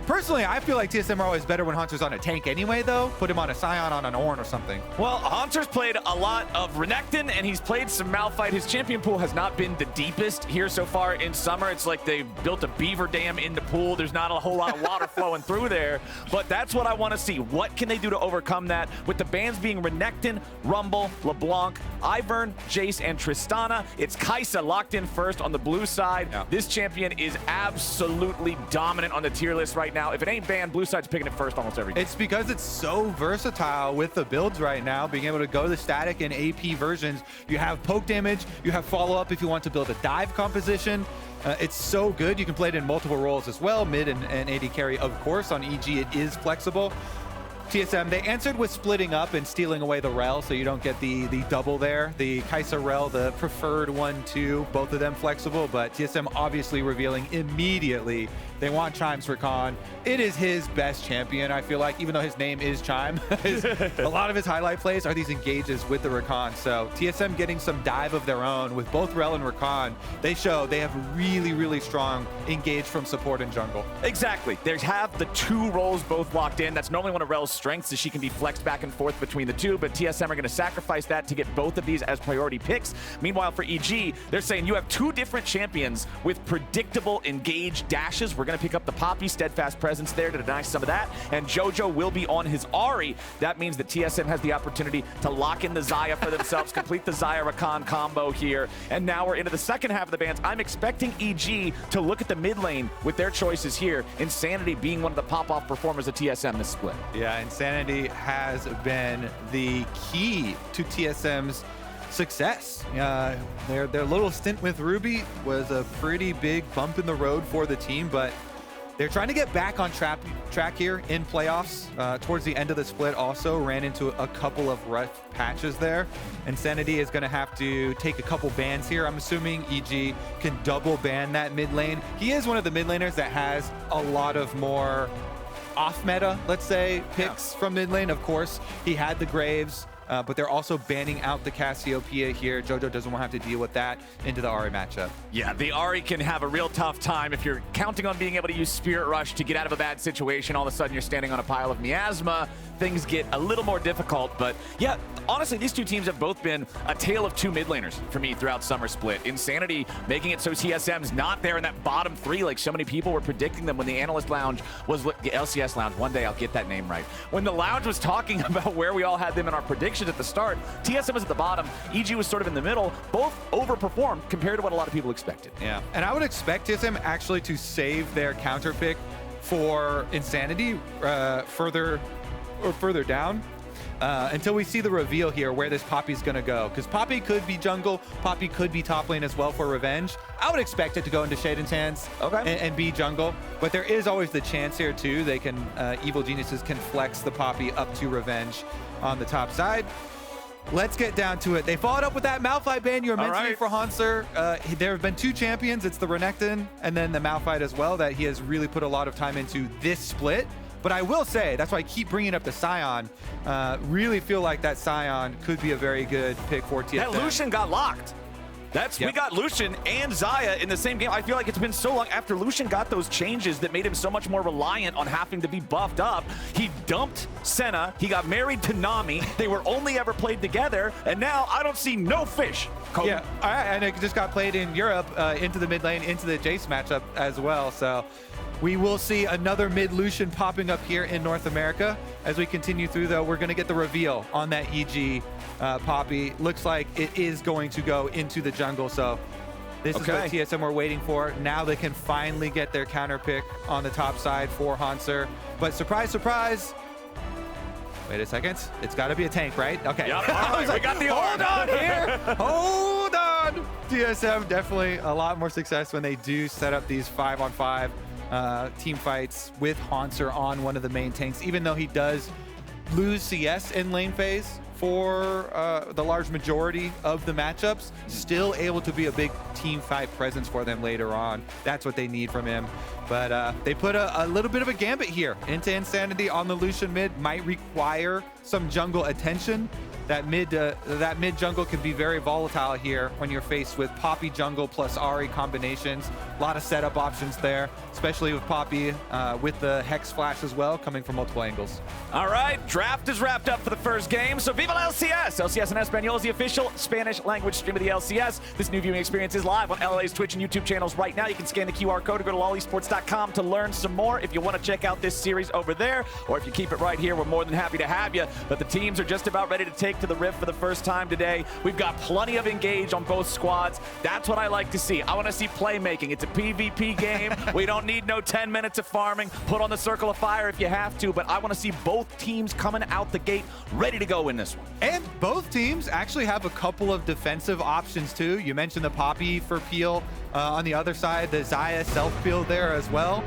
Speaker 13: Personally, I feel like TSM are always better when Hauntzer's on a tank anyway, though. Put him on a Scion, on an Ornn or something.
Speaker 9: Well, Hauntzer's played a lot of Renekton, and he's played some Malphite. His champion pool has not been the deepest here so far in summer. It's like they built a beaver dam in the pool. There's not a whole lot of water flowing through there, but that's what I want to see. What can they do to overcome that? With the bans being Renekton, Rumble, LeBlanc, Ivern, Jace, and Tristana, it's Kai'Sa locked in first on the blue side. Yeah. This champion is absolutely dominant on the tier list right now. If it ain't banned, blue side's picking it first almost every game.
Speaker 13: It's because it's so versatile with the builds right now, being able to go the static and AP versions. You have poke damage, you have follow-up if you want to build a dive composition. It's so good. You can play it in multiple roles as well, mid and AD carry, of course. On EG, it is flexible. TSM, they answered with splitting up and stealing away the Rell, so you don't get the double there. The Kai'Sa Rell, the preferred 1-2, both of them flexible, but TSM obviously revealing immediately they want Chime's Rakan. It is his best champion, I feel like, even though his name is Chime. A lot of his highlight plays are these engages with the Rakan, so TSM getting some dive of their own with both Rell and Rakan. They show they have really, really strong engage from support and jungle.
Speaker 9: Exactly. They have the two roles both locked in. That's normally one of Rell's strengths, is she can be flexed back and forth between the two, but TSM are going to sacrifice that to get both of these as priority picks. Meanwhile, for EG, they're saying you have two different champions with predictable engage dashes. We're going to pick up the Poppy, steadfast presence there to deny some of that, and Jojo will be on his Ahri. That means that TSM has the opportunity to lock in the Xayah for themselves, complete the Xayah Rakan combo here, and now we're into the second half of the bans. I'm expecting EG to look at the mid lane with their choices here. Insanity being one of the pop-off performers of TSM this split.
Speaker 13: Yeah, Insanity has been the key to TSM's success. Their little stint with Ruby was a pretty big bump in the road for the team, but they're trying to get back on track here in playoffs. Towards the end of the split also ran into a couple of rough patches there. Insanity is going to have to take a couple bans here. I'm assuming EG can double ban that mid lane. He is one of the mid laners that has a lot of more off meta, let's say, picks from mid lane. Of course, he had the Graves, but they're also banning out the Cassiopeia here. Jojo doesn't want to have to deal with that into the Ahri matchup.
Speaker 9: Yeah, the Ahri can have a real tough time if you're counting on being able to use Spirit Rush to get out of a bad situation. All of a sudden, you're standing on a pile of miasma. Things get a little more difficult, but yeah, honestly, these two teams have both been a tale of two mid laners for me throughout Summer Split. Insanity making it so TSM's not there in that bottom three like so many people were predicting them when the Analyst Lounge was, the LCS Lounge, one day I'll get that name right. When the Lounge was talking about where we all had them in our predictions at the start, TSM was at the bottom, EG was sort of in the middle, both overperformed compared to what a lot of people expected.
Speaker 13: Yeah, and I would expect TSM actually to save their counter pick for Insanity further down until we see the reveal here where this Poppy's gonna go, because Poppy could be jungle, Poppy could be top lane as well for revenge. I would expect it to go into Sheiden's hands and be jungle, but there is always the chance here too. They can Evil Geniuses can flex the Poppy up to revenge on the top side. Let's get down to it. They followed up with that Malphite ban you were mentioning for Hauntzer. There have been two champions. It's the Renekton and then the Malphite as well that he has really put a lot of time into this split. But I will say, that's why I keep bringing up the Scion. Really feel like that Scion could be a very good pick for TSM.
Speaker 9: That Lucian got locked. We got Lucian and Xayah in the same game. I feel like it's been so long after Lucian got those changes that made him so much more reliant on having to be buffed up. He dumped Senna. He got married to Nami. They were only ever played together, and now I don't see no fish.
Speaker 13: Yeah, and it just got played in Europe into the mid lane, into the Jace matchup as well. So we will see another mid Lucian popping up here in North America. As we continue through, though, we're going to get the reveal on that EG Poppy. Looks like it is going to go into the jungle. So this is what TSM were waiting for. Now they can finally get their counter pick on the top side for Hauntzer. But surprise, surprise. Wait a second. It's got to be a tank, right? Okay.
Speaker 9: Yep. All right, we got the
Speaker 13: hold on here. Hold on. TSM definitely a lot more success when they do set up these 5-on-5 team fights with Hauntzer on one of the main tanks, even though he does lose CS in lane phase for the large majority of the matchups, still able to be a big team fight presence for them later on. That's what they need from him. But they put a little bit of a gambit here into Insanity on the Lucian mid. Might require some jungle attention. That mid jungle can be very volatile here when you're faced with Poppy jungle plus Ahri combinations. A lot of setup options there, especially with Poppy with the Hex Flash as well, coming from multiple angles.
Speaker 9: All right, draft is wrapped up for the first game, so viva la LCS! LCS in Espanol is the official Spanish language stream of the LCS. This new viewing experience is live on LA's Twitch and YouTube channels right now. You can scan the QR code or go to lolesports.com to learn some more. If you want to check out this series over there, or if you keep it right here, we're more than happy to have you. But the teams are just about ready to take to the Rift for the first time today. We've got plenty of engage on both squads. That's what I like to see. I want to see playmaking. It's a PvP game. We don't need no 10 minutes of farming. Put on the Circle of Fire if you have to, but I want to see both teams coming out the gate ready to go in this one.
Speaker 13: And both teams actually have a couple of defensive options too. You mentioned the Poppy for peel on the other side, the Xayah self-peel there as well.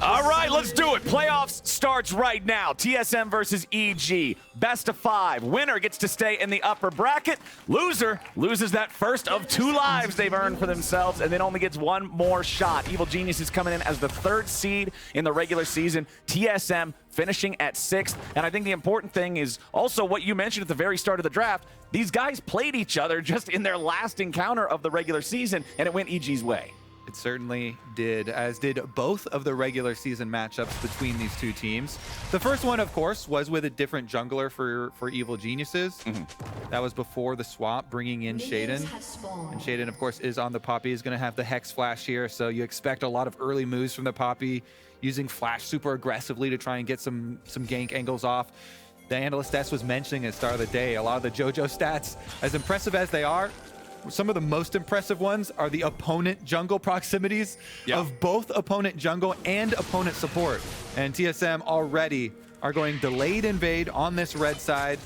Speaker 9: All right, let's do it. Playoffs starts right now. TSM versus EG. Best of 5. Winner gets to stay in the upper bracket. Loser loses that first of 2 lives they've earned for themselves and then only gets 1 more shot. Evil Genius is coming in as the 3rd seed in the regular season. TSM finishing at 6th. And I think the important thing is also what you mentioned at the very start of the draft. These guys played each other just in their last encounter of the regular season, and it went EG's way.
Speaker 13: It certainly did, as did both of the regular season matchups between these two teams. The first one, of course, was with a different jungler for Evil Geniuses. That was before the swap, bringing in Sheiden. And Sheiden, of course, is on the Poppy. He's going to have the Hex Flash here, so you expect a lot of early moves from the Poppy, using Flash super aggressively to try and get some gank angles off. The analyst S was mentioning at the start of the day, a lot of the JoJo stats, as impressive as they are, some of the most impressive ones are the opponent jungle proximities of both opponent jungle and opponent support. And TSM already are going delayed invade on this red side,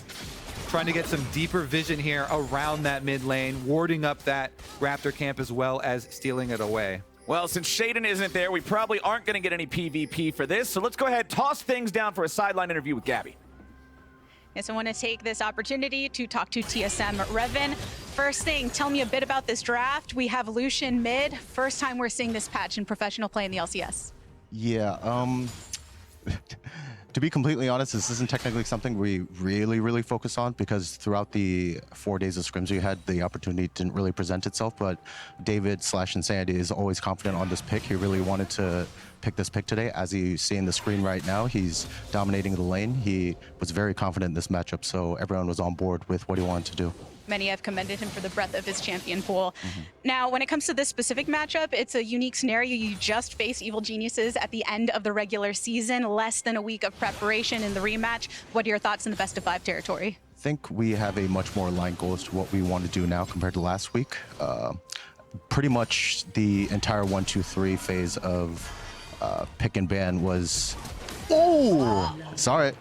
Speaker 13: trying to get some deeper vision here around that mid lane, warding up that Raptor camp as well as stealing it away.
Speaker 9: Well, since Sheiden isn't there, we probably aren't going to get any PvP for this. So let's go ahead, toss things down for a sideline interview with Gabby.
Speaker 11: Yes, I want to take this opportunity to talk to TSM Revan. First thing, tell me a bit about this draft. We have Lucian mid. First time we're seeing this patch in professional play in the LCS.
Speaker 14: Yeah, to be completely honest, this isn't technically something we really focus on, because throughout the 4 days of scrims we had, the opportunity didn't really present itself. But David/Insanity is always confident on this pick. He really wanted to pick this pick today. As you see in the screen right now, he's dominating the lane. He was very confident in this matchup, so everyone was on board with what he wanted to do.
Speaker 11: Many have commended him for the breadth of his champion pool. Now, when it comes to this specific matchup, it's a unique scenario. You just face Evil Geniuses at the end of the regular season, less than a week of preparation in the rematch. What are your thoughts in the best of 5 territory?
Speaker 14: I think we have a much more aligned goal as to what we want to do now compared to last week. Pretty much the entire 1-2-3 phase of pick and ban was... Oh, sorry.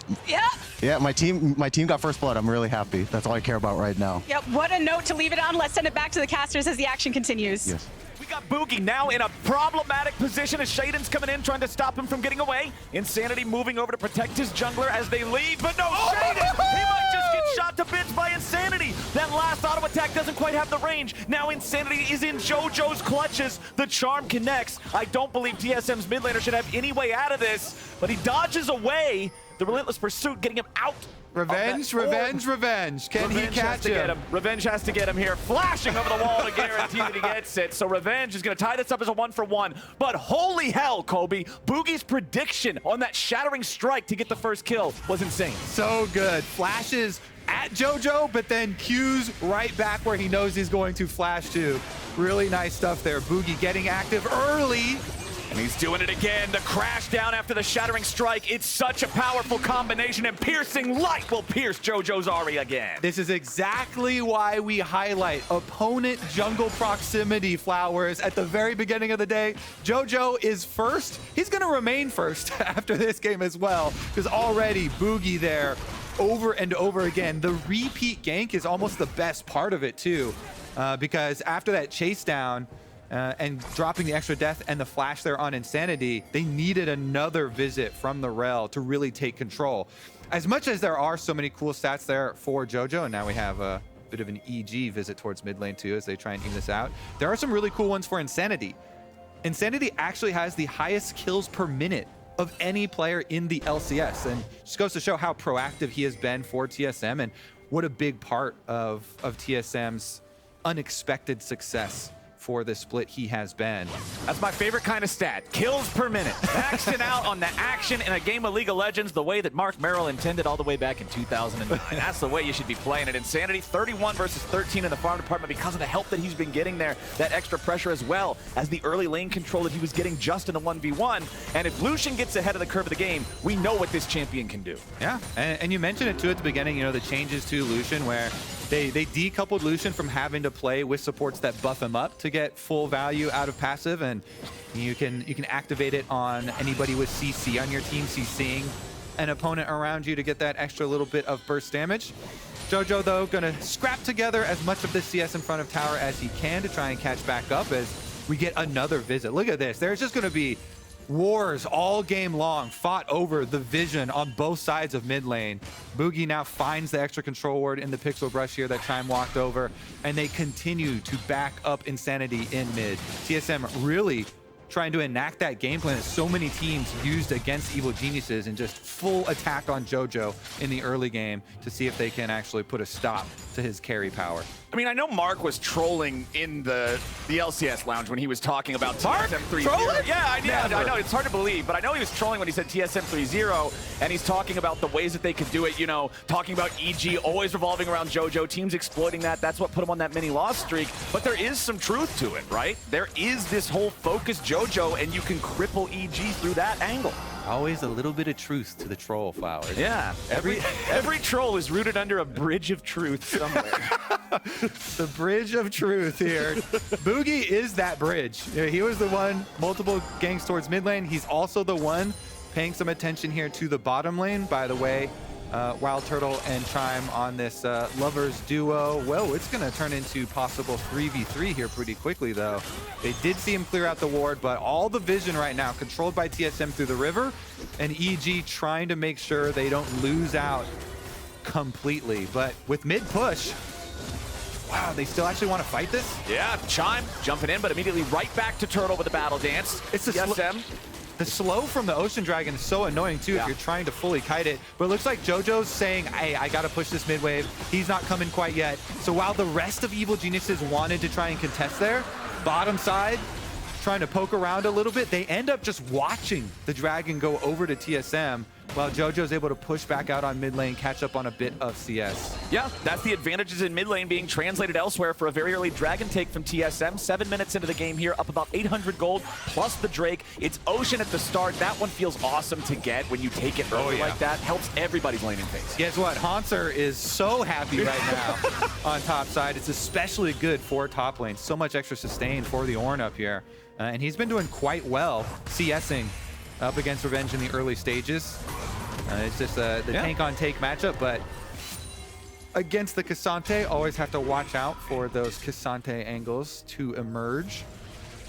Speaker 14: Yeah, my team got first blood. I'm really happy. That's all I care about right now.
Speaker 11: Yep, what a note to leave it on. Let's send it back to the casters as the action continues.
Speaker 14: Yes.
Speaker 9: got Bugi now in a problematic position as Sheiden's coming in, trying to stop him from getting away. Insanity moving over to protect his jungler as they leave, but no, Sheiden! He might just get shot to bits by Insanity. That last auto attack doesn't quite have the range. Now Insanity is in Jojo's clutches. The charm connects. I don't believe TSM's mid laner should have any way out of this, but he dodges away. The relentless pursuit getting him out.
Speaker 13: Revenge, revenge, revenge. Can he catch him?
Speaker 9: Revenge has to get him here. Flashing over the wall to guarantee that he gets it. So Revenge is going to tie this up as a 1-for-1. But holy hell, Kobe. Bugi's prediction on that shattering strike to get the first kill was insane.
Speaker 13: So good. Flashes at Jojo, but then Q's right back where he knows he's going to flash to. Really nice stuff there. Bugi getting active early.
Speaker 9: And he's doing it again. The crash down after the shattering strike. It's such a powerful combination, and piercing light will pierce Jojo's Ahri again.
Speaker 13: This is exactly why we highlight opponent jungle proximity, Flowers. At the very beginning of the day, Jojo is first. He's going to remain first after this game as well, because already Bugi there over and over again. The repeat gank is almost the best part of it too, because after that chase down, and dropping the extra death and the flash there on Insanity, they needed another visit from the Rell to really take control. As much as there are so many cool stats there for Jojo, and now we have a bit of an EG visit towards mid lane too as they try and even this out, there are some really cool ones for Insanity. Insanity actually has the highest kills per minute of any player in the LCS, and just goes to show how proactive he has been for TSM and what a big part of TSM's unexpected success for the split he has been.
Speaker 9: That's my favorite kind of stat. Kills per minute. Maxing out on the action in a game of League of Legends the way that Mark Merrill intended all the way back in 2009. That's the way you should be playing it. Insanity 31 versus 13 in the farm department because of the help that he's been getting there. That extra pressure as well as the early lane control that he was getting just in the 1v1. And if Lucian gets ahead of the curve of the game, we know what this champion can do.
Speaker 13: Yeah, and you mentioned it too at the beginning, you know, the changes to Lucian where they decoupled Lucian from having to play with supports that buff him up to get full value out of passive, and you can activate it on anybody with CC on your team, CCing an opponent around you to get that extra little bit of burst damage. Jojo, though, gonna scrap together as much of the CS in front of tower as he can to try and catch back up as we get another visit. Look at this. There's just gonna be wars all game long fought over the vision on both sides of mid lane. Bugi now finds the extra control ward in the pixel brush here that Chime walked over, and they continue to back up Insanity in mid. TSM really trying to enact that game plan that so many teams used against Evil Geniuses and just full attack on Jojo in the early game to see if they can actually put a stop to his carry power.
Speaker 9: I mean, I know Mark was trolling in the LCS lounge when he was talking about
Speaker 13: Mark?
Speaker 9: TSM 3-0.
Speaker 13: Trolling?
Speaker 9: Yeah, I know. It's hard to believe, but I know he was trolling when he said TSM 3-0, and he's talking about the ways that they could do it, you know, talking about EG always revolving around Jojo, teams exploiting that. That's what put him on that mini loss streak. But there is some truth to it, right? There is this whole focus Jojo, and you can cripple EG through that angle.
Speaker 13: Always a little bit of truth to the troll, Flowers.
Speaker 9: Yeah, every troll is rooted under a bridge of truth somewhere.
Speaker 13: The bridge of truth here. Bugi is that bridge. He was the one, multiple ganks towards mid lane. He's also the one paying some attention here to the bottom lane. By the way, WildTurtle and Chime on this lovers duo. Well, it's going to turn into possible 3v3 here pretty quickly, though. They did see him clear out the ward, but all the vision right now controlled by TSM through the river, and EG trying to make sure they don't lose out completely. But with mid push, wow, they still actually want to fight this?
Speaker 9: Yeah, Chime jumping in, but immediately right back to Turtle with the battle dance.
Speaker 13: It's the TSM. The slow from the Ocean Dragon is so annoying too if you're trying to fully kite it. But it looks like Jojo's saying, hey, I gotta push this mid wave. He's not coming quite yet. So while the rest of Evil Geniuses wanted to try and contest there, bottom side, trying to poke around a little bit, they end up just watching the Dragon go over to TSM while Jojo's able to push back out on mid lane, catch up on a bit of CS.
Speaker 9: Yeah, that's the advantages in mid lane being translated elsewhere for a very early Dragon take from TSM. 7 minutes into the game here, up about 800 gold, plus the Drake. It's Ocean at the start. That one feels awesome to get when you take it early like that. Helps everybody's laning phase.
Speaker 13: Guess what? Hauntzer is so happy right now on top side. It's especially good for top lane. So much extra sustain for the Ornn up here. And he's been doing quite well CSing up against Revenge in the early stages. It's just the tank-on-take matchup, but against the K'Sante, always have to watch out for those K'Sante angles to emerge.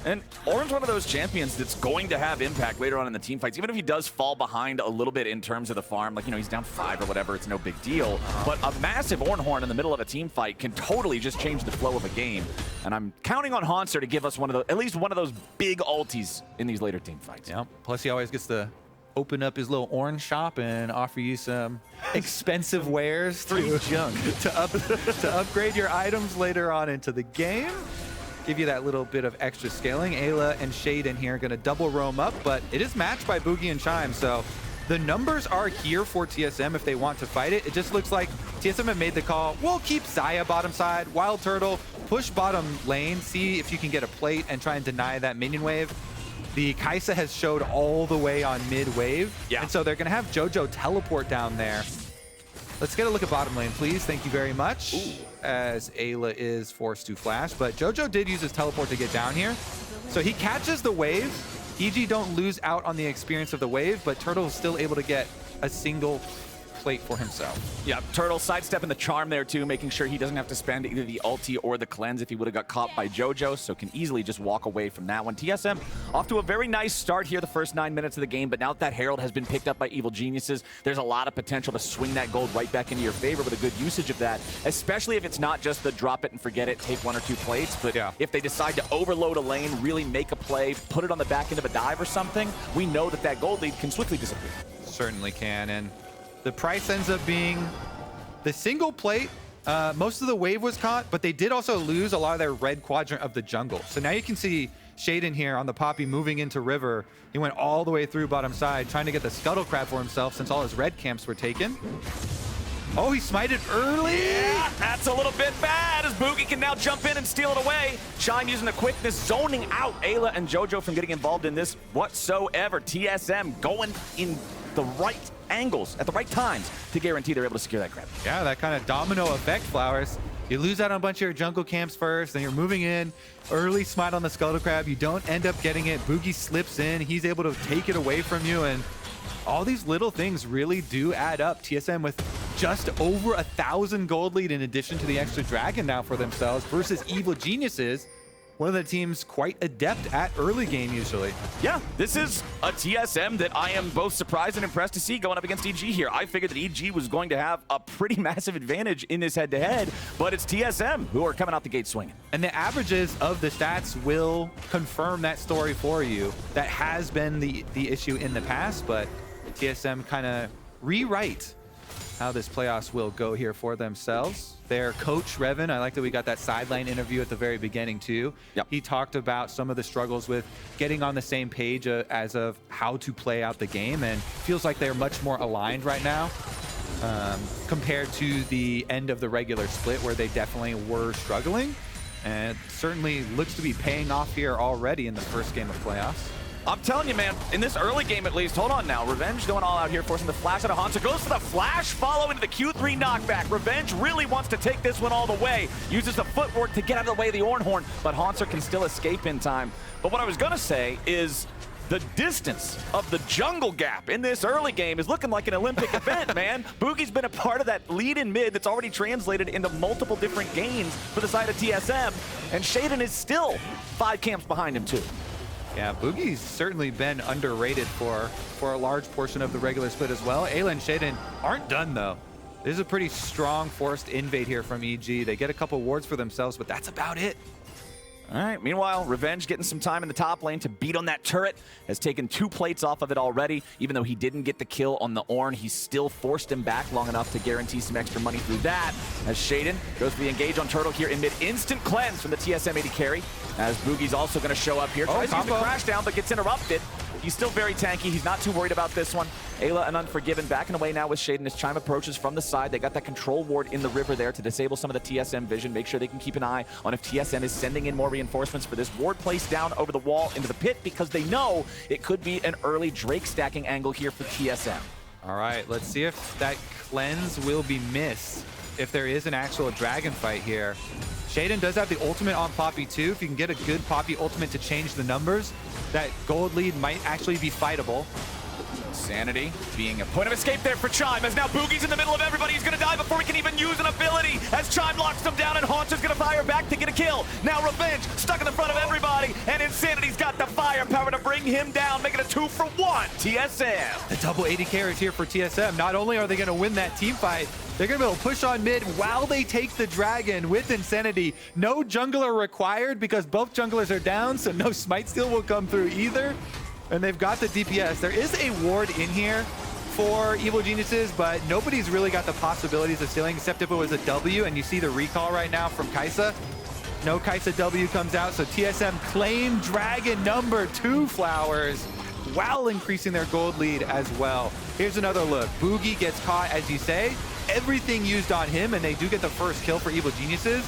Speaker 9: And Ornn's one of those champions that's going to have impact later on in the team fights. Even if he does fall behind a little bit in terms of the farm, like, you know, he's down 5 or whatever, it's no big deal. But a massive Ornn horn in the middle of a team fight can totally just change the flow of a game. And I'm counting on Hauntzer to give us at least one of those big ultis in these later team fights.
Speaker 13: Yeah. Plus, he always gets to open up his little Ornn shop and offer you some expensive wares to upgrade your items later on into the game. Give you that little bit of extra scaling. Eyla and Sheiden here are going to double roam up, but it is matched by Bugi and Chime, so the numbers are here for TSM if they want to fight it. It just looks like TSM have made the call. We'll keep Xayah bottom side, WildTurtle, push bottom lane, see if you can get a plate and try and deny that minion wave. The Kai'Sa has showed all the way on mid wave, and so they're going to have Jojo teleport down there. Let's get a look at bottom lane, please. Thank you very much. Ooh. As Eyla is forced to flash, but Jojo did use his teleport to get down here. So he catches the wave. EG don't lose out on the experience of the wave, but Turtle is still able to get a single plate for himself.
Speaker 9: Yeah, Turtle sidestepping the charm there too, making sure he doesn't have to spend either the ulti or the cleanse if he would have got caught by Jojo, so can easily just walk away from that one. TSM off to a very nice start here the first 9 minutes of the game, but now that Herald has been picked up by Evil Geniuses, there's a lot of potential to swing that gold right back into your favor with a good usage of that, especially if it's not just the drop it and forget it, take 1 or 2 plates, but if they decide to overload a lane, really make a play, put it on the back end of a dive or something, we know that that gold lead can swiftly disappear.
Speaker 13: Certainly can, and the price ends up being the single plate. Most of the wave was caught, but they did also lose a lot of their red quadrant of the jungle. So now you can see Sheiden here on the Poppy moving into River. He went all the way through bottom side, trying to get the Scuttle Crab for himself since all his red camps were taken. Oh, he smited early.
Speaker 9: Yeah, that's a little bit bad as Bugi can now jump in and steal it away. Chime using the quickness, zoning out Eyla and Jojo from getting involved in this whatsoever. TSM going in the right angles at the right times to guarantee they're able to secure that crab.
Speaker 13: Yeah, that kind of domino effect, Flowers. You lose out on a bunch of your jungle camps first, then you're moving in, early smite on the Scuttle Crab, you don't end up getting it, Bugi slips in, he's able to take it away from you, and all these little things really do add up. TSM with just over 1,000 gold lead in addition to the extra dragon now for themselves versus Evil Geniuses, one of the teams quite adept at early game usually.
Speaker 9: Yeah, this is a TSM that I am both surprised and impressed to see going up against EG here. I figured that EG was going to have a pretty massive advantage in this head-to-head, but it's TSM who are coming out the gate swinging.
Speaker 13: And the averages of the stats will confirm that story for you. That has been the issue in the past, but TSM kind of rewrite how this playoffs will go here for themselves. Their coach, Revan, I like that we got that sideline interview at the very beginning too. Yep. He talked about some of the struggles with getting on the same page as of how to play out the game, and feels like they're much more aligned right now compared to the end of the regular split where they definitely were struggling. And it certainly looks to be paying off here already in the first game of playoffs.
Speaker 9: I'm telling you, man, in this early game at least, hold on now. Revenge going all out here, forcing the flash out of Hauntzer. Goes for the flash, follow into the Q3 knockback. Revenge really wants to take this one all the way. Uses the footwork to get out of the way of the Ornn horn, but Hauntzer can still escape in time. But what I was going to say is the distance of the jungle gap in this early game is looking like an Olympic event, man. Bugi's been a part of that lead in mid that's already translated into multiple different games for the side of TSM, and Sheiden is still 5 camps behind him too.
Speaker 13: Yeah, Bugi's certainly been underrated for a large portion of the regular split as well. Eyla and Sheiden aren't done though. This is a pretty strong forced invade here from EG. They get a couple wards for themselves, but that's about it.
Speaker 9: All right, meanwhile, Revenge getting some time in the top lane to beat on that turret. Has taken 2 plates off of it already. Even though he didn't get the kill on the Ornn, he still forced him back long enough to guarantee some extra money through that. As Sheiden goes for the engage on Turtle here in mid. Instant cleanse from the TSM AD carry. As Bugi's also going to show up here. Tries to use the crash down, but gets interrupted. He's still very tanky. He's not too worried about this one. Eyla and Unforgiven backing away now with Sheiden as Chime approaches from the side. They got that control ward in the river there to disable some of the TSM vision. Make sure they can keep an eye on if TSM is sending in more reinforcements for this ward placed down over the wall into the pit, because they know it could be an early Drake stacking angle here for TSM.
Speaker 13: All right, let's see if that cleanse will be missed. If there is an actual dragon fight here. Sheiden does have the ultimate on Poppy too. If you can get a good Poppy ultimate to change the numbers, that gold lead might actually be fightable.
Speaker 9: Insanity being a point of escape there for Chime, as now Bugi's in the middle of everybody. He's gonna die before he can even use an ability, as Chime locks him down and Hauntzer's gonna fire back to get a kill. Now Revenge stuck in the front of everybody, and Insanity's got the firepower to bring him down, making it 2-for-1 TSM.
Speaker 13: The double AD carries here for TSM. Not only are they gonna win that team fight, they're gonna be able to push on mid while they take the dragon with Insanity. No jungler required because both junglers are down, so no smite steal will come through either. And they've got the DPS. There is a ward in here for Evil Geniuses, but nobody's really got the possibilities of stealing except if it was a W, and you see the recall right now from Kai'Sa. No Kai'Sa W comes out, so TSM claim dragon number 2 Flowers while increasing their gold lead as well. Here's another look. Bugi gets caught, as you say. Everything used on him, and they do get the first kill for Evil Geniuses.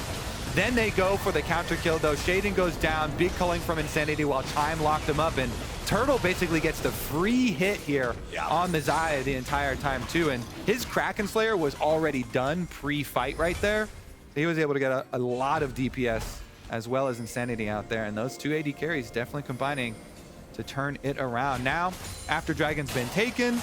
Speaker 13: Then they go for the counter kill, though. Sheiden goes down, big culling from Insanity while Chime locked him up, and Turtle basically gets the free hit here on the Xayah the entire time, too. And his Kraken Slayer was already done pre-fight right there. He was able to get a lot of DPS as well as Insanity out there, and those 2 AD carries definitely combining to turn it around. Now, after Dragon's been taken,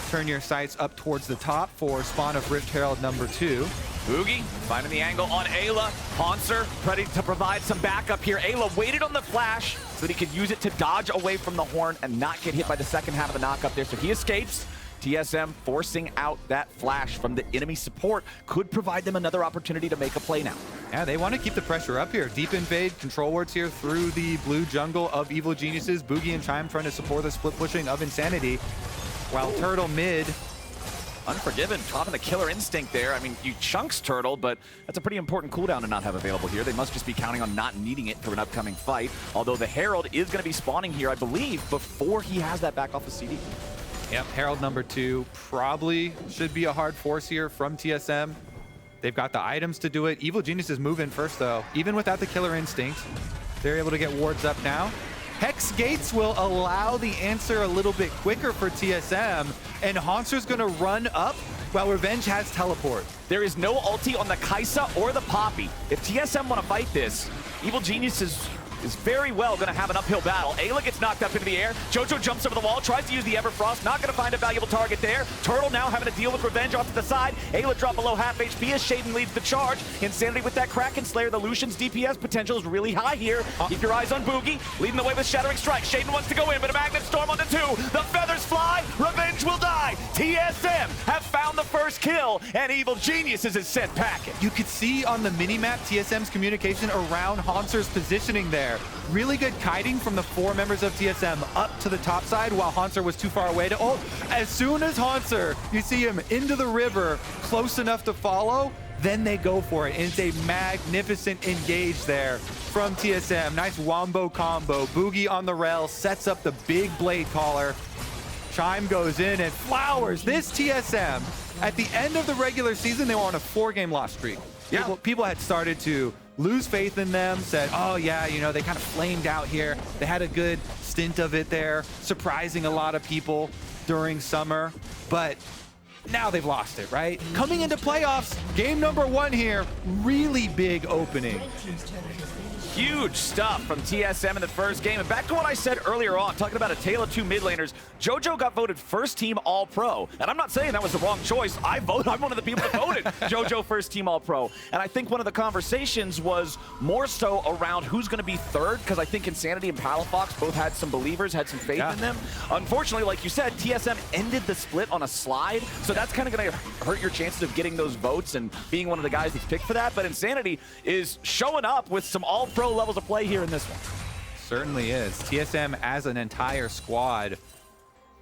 Speaker 13: turn your sights up towards the top for spawn of Rift Herald number 2.
Speaker 9: Bugi finding the angle on Eyla. Hauntzer ready to provide some backup here. Eyla waited on the flash so that he could use it to dodge away from the horn and not get hit by the second half of the knock up there. So he escapes. TSM forcing out that flash from the enemy support could provide them another opportunity to make a play now.
Speaker 13: Yeah, they want to keep the pressure up here. Deep invade, control wards here through the blue jungle of Evil Geniuses. Bugi and Chime trying to support the split pushing of Insanity, while Turtle mid.
Speaker 9: Unforgiven dropping the killer instinct there. I mean, you chunks Turtle, but that's a pretty important cooldown to not have available here. They must just be counting on not needing it for an upcoming fight. Although the Herald is going to be spawning here, I believe, before he has that back off the CD.
Speaker 13: Yep, Herald number 2 probably should be a hard force here from TSM. They've got the items to do it. Evil Geniuses move in first, though. Even without the killer instinct, they're able to get wards up now. Hex Gates will allow the answer a little bit quicker for TSM, and Hauntzer's gonna run up while Revenge has teleport.
Speaker 9: There is no ulti on the Kai'Sa or the Poppy. If TSM want to fight this, Evil Geniuses is very well going to have an uphill battle. Eyla gets knocked up into the air. Jojo jumps over the wall, tries to use the Everfrost, not going to find a valuable target there. Turtle now having to deal with Revenge off to the side. Eyla dropped below half HP as Sheiden leads the charge. Insanity with that Kraken Slayer. The Lucian's DPS potential is really high here. Keep your eyes on Bugi, leading the way with Shattering Strike. Sheiden wants to go in, but a Magnet Storm on the 2. The feathers fly. Revenge will die. TSM have found the first kill, and Evil Geniuses is sent packing.
Speaker 13: You could see on the minimap TSM's communication around Hauntzer's positioning there. Really good kiting from the 4 members of TSM up to the top side while Hauntzer was too far away to ult. As soon as Hauntzer, you see him into the river, close enough to follow, then they go for it. And it's a magnificent engage there from TSM. Nice wombo combo. Bugi on the Rell sets up the big blade caller. Chime goes in and Flowers. This TSM, at the end of the regular season, they were on a 4-game loss streak. People had started to lose faith in them, said, oh yeah, you know, they kind of flamed out here. They had a good stint of it there, surprising a lot of people during summer, but now they've lost it, right? Coming into playoffs, game number 1 here, really big opening.
Speaker 9: Huge stuff from TSM in the first game. And back to what I said earlier on, talking about a tale of 2 mid laners, Jojo got voted first team All-Pro. And I'm not saying that was the wrong choice. I'm one of the people that voted Jojo first team All-Pro. And I think one of the conversations was more so around who's going to be third, because I think Insanity and Palafox both had some believers, had some faith in them. Unfortunately, like you said, TSM ended the split on a slide. So that's kind of going to hurt your chances of getting those votes and being one of the guys that's picked for that. But Insanity is showing up with some All-Pro levels of play here in this one.
Speaker 13: Certainly is. TSM as an entire squad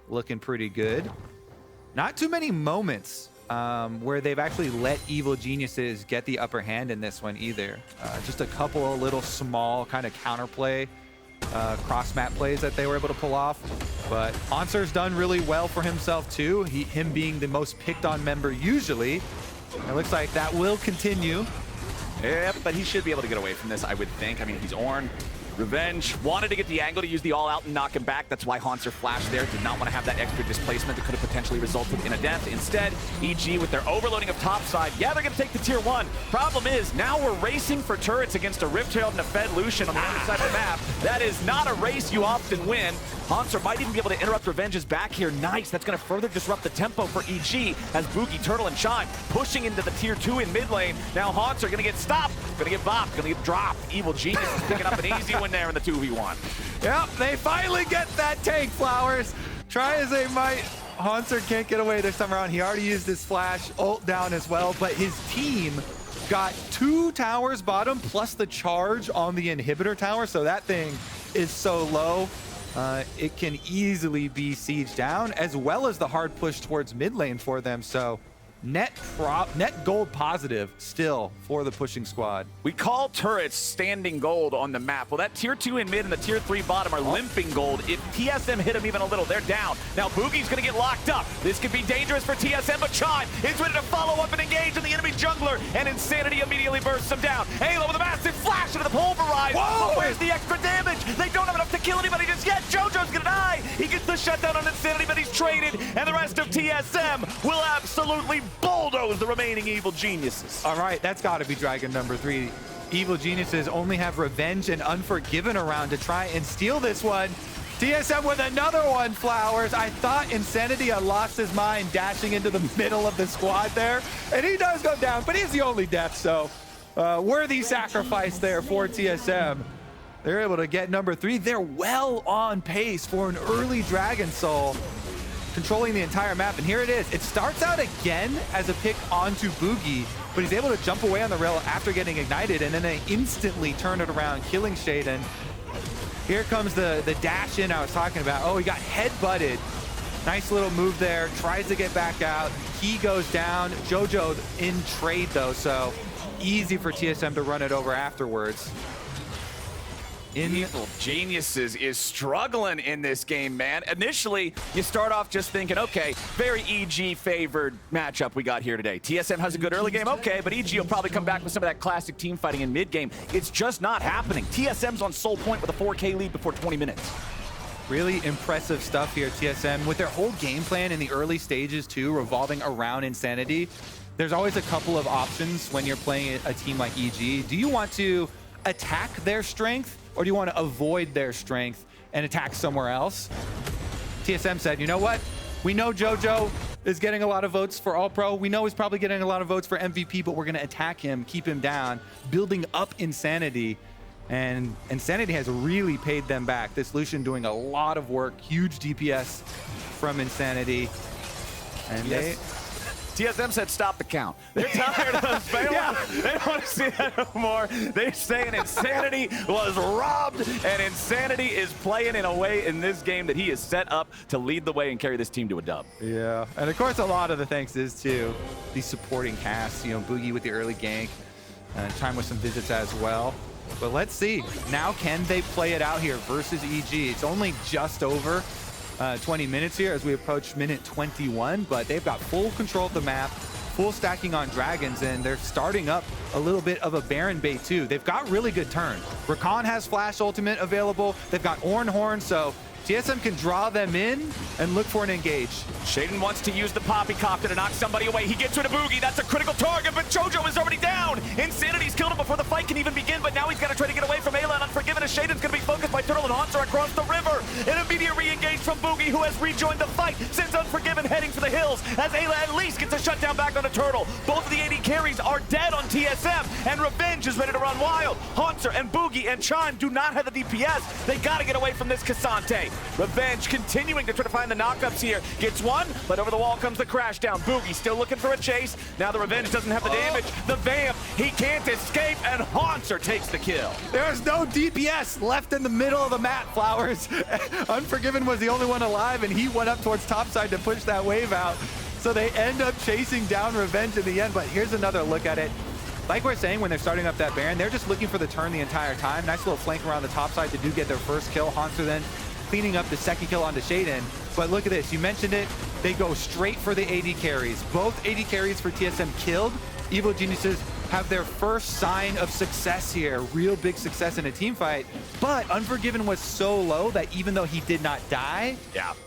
Speaker 13: looking pretty good. Not too many moments where they've actually let Evil Geniuses get the upper hand in this one either. Just a couple of little small kind of counterplay, cross-map plays that they were able to pull off. But Hauntzer's done really well for himself too, him being the most picked on member usually. It looks like that will continue.
Speaker 9: Yeah, but he should be able to get away from this, I would think. I mean, he's Ornn. Revenge wanted to get the angle to use the all-out and knock him back. That's why Hauntzer flashed there. Did not want to have that extra displacement that could have potentially resulted in a death. Instead, EG with their overloading of topside. Yeah, they're going to take the tier 1. Problem is, now we're racing for turrets against a Rift-Tailed and a Fed Lucian on the other side of the map. That is not a race you often win. Hauntzer might even be able to interrupt Revenge's back here. Nice. That's going to further disrupt the tempo for EG as Bugi, Turtle, and Chime pushing into the tier 2 in mid lane. Now Hauntzer going to get stopped, going to get bopped, going to get dropped. Evil Genius is picking up an easy win there in the 2v1.
Speaker 13: Yep, they finally get that tank, Flowers. Try as they might, Hauntzer can't get away this time around. He already used his flash, ult down as well, but his team got 2 towers bottom plus the charge on the inhibitor tower, so that thing is so low. It can easily be sieged down, as well as the hard push towards mid lane for them. So net gold positive still for the pushing squad.
Speaker 9: We call turrets standing gold on the map. Well, that tier 2 in mid and the tier 3 bottom are limping gold. If TSM hit them even a little, they're down. Now Bugi's going to get locked up. This could be dangerous for TSM, but Chime is ready to follow up and engage in the enemy jungler, and Insanity immediately bursts him down. Ayla with a massive flash into the pulverize.
Speaker 13: Whoa!
Speaker 9: But where's the extra damage? They don't have enough to kill anybody just yet. Jojo's going to die. He gets the shutdown on Insanity, but he's traded, and the rest of TSM will absolutely bulldoze the remaining Evil Geniuses.
Speaker 13: All right, that's got to be Dragon number 3. Evil Geniuses only have Revenge and Unforgiven around to try and steal this one. TSM with another one, Flowers. I thought Insanity had lost his mind dashing into the middle of the squad there, and he does go down, but he's the only death, so worthy sacrifice there for TSM. They're able to get number 3. They're well on pace for an early Dragon Soul, controlling the entire map, and here it is. It starts out again as a pick onto Bugi, but he's able to jump away on the Rell after getting ignited, and then they instantly turn it around, killing Sheiden. Here comes the dash in I was talking about. Oh, he got head-butted. Nice little move there, tries to get back out. He goes down. Jojo in trade though, so easy for TSM to run it over afterwards.
Speaker 9: Evil Geniuses is struggling in this game, man. Initially, you start off just thinking, okay, very EG favored matchup we got here today. TSM has a good early game, okay, but EG will probably come back with some of that classic team fighting in mid game. It's just not happening. TSM's on sole point with a 4K lead before 20 minutes.
Speaker 13: Really impressive stuff here, TSM, with their whole game plan in the early stages too, revolving around Insanity. There's always a couple of options when you're playing a team like EG. Do you want to attack their strength, or do you want to avoid their strength and attack somewhere else? TSM said, you know what? We know Jojo is getting a lot of votes for All-Pro. We know he's probably getting a lot of votes for MVP, but we're going to attack him, keep him down, building up Insanity. And Insanity has really paid them back. This Lucian doing a lot of work, huge DPS from Insanity. And
Speaker 9: TSM said stop the count. They're tired of failing. They don't want to see that no more. They're saying Insanity was robbed, and Insanity is playing in a way in this game that he is set up to lead the way and carry this team to a dub.
Speaker 13: Yeah, and of course a lot of the thanks is to the supporting cast. You know, Bugi with the early gank, and Chime with some visits as well. But let's see. Now can they play it out here versus EG? It's only just over 20 minutes here as we approach minute 21, but they've got full control of the map, full stacking on dragons, and they're starting up a little bit of a Baron bait too. They've got really good turn. Rakan has flash ultimate available. They've got Ornn horn, so TSM can draw them in and look for an engage.
Speaker 9: Sheiden wants to use the poppycopter to knock somebody away. He gets rid of Bugi. That's a critical target, but Jojo is already down. Insanity's killed him before the fight can even begin, but now he's got to try to get away from Eyla and Unforgiven, as Shaiden's going to be focused by Turtle and Hauntzer across the river. An immediate re-engage from Bugi, who has rejoined the fight, sends Unforgiven heading for the hills, as Eyla at least gets a shutdown back on a Turtle. Both of the AD carries are dead on TSM, and Revenge is ready to run wild. Hauntzer and Bugi and Chime do not have the DPS. They got to get away from this Cassante. Revenge continuing to try to find the knockups here. Gets one, but over the wall comes the crash down. Bugi still looking for a chase. Now the Revenge doesn't have the damage. The Vamp, he can't escape, and Hauntzer takes the kill.
Speaker 13: There's no DPS left in the middle of the map, Flowers. Unforgiven was the only one alive, and he went up towards topside to push that wave out. So they end up chasing down Revenge in the end, but here's another look at it. Like we're saying, when they're starting up that Baron, they're just looking for the turn the entire time. Nice little flank around the top side to do get their first kill. Hauntzer then cleaning up the second kill onto Sheiden. But look at this, you mentioned it, they go straight for the AD carries. Both AD carries for TSM killed. Evil Geniuses have their first sign of success here, real big success in a team fight. But Unforgiven was so low that even though he did not die,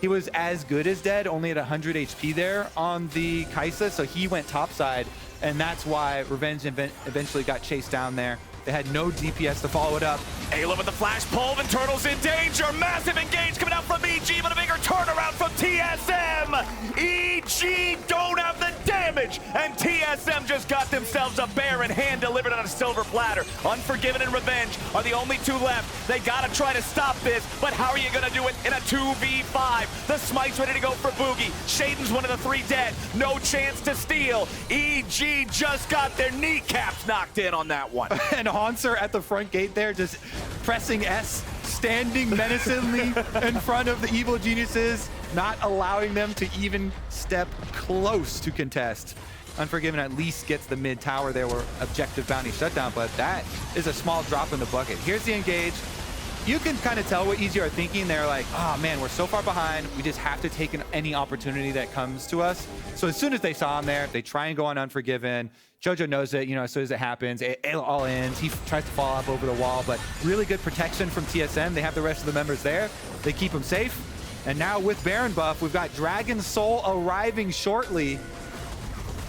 Speaker 13: he was as good as dead, only at 100 HP there on the Kai'Sa, so he went topside, and that's why Revenge eventually got chased down there. They had no DPS to follow it up.
Speaker 9: Ayla with the flash pull, and Turtle's in danger. Massive engage coming out from EG, but a bigger turnaround from TSM. EG don't have the damage, and TSM just got themselves a bear in hand delivered on a silver platter. Unforgiven and Revenge are the only two left. They gotta try to stop this, but how are you gonna do it in a 2v5? The smite's ready to go for Bugi. Sheiden's one of the 3 dead. No chance to steal. EG just got their kneecaps knocked in on that one.
Speaker 13: And Hauntzer at the front gate there, just pressing S, standing menacingly in front of the evil geniuses, not allowing them to even step close to contest. Unforgiven at least gets the mid tower there where objective bounty shutdown, but that is a small drop in the bucket. Here's the engage. You can kind of tell what EG are thinking. They're like, oh man, we're so far behind. We just have to take any opportunity that comes to us. So as soon as they saw him there, they try and go on Unforgiven. Jojo knows it, as soon as it happens, Ayla all ends. He tries to fall up over the wall, but really good protection from TSM. They have the rest of the members there. They keep him safe. And now with Baron buff, we've got Dragon Soul arriving shortly.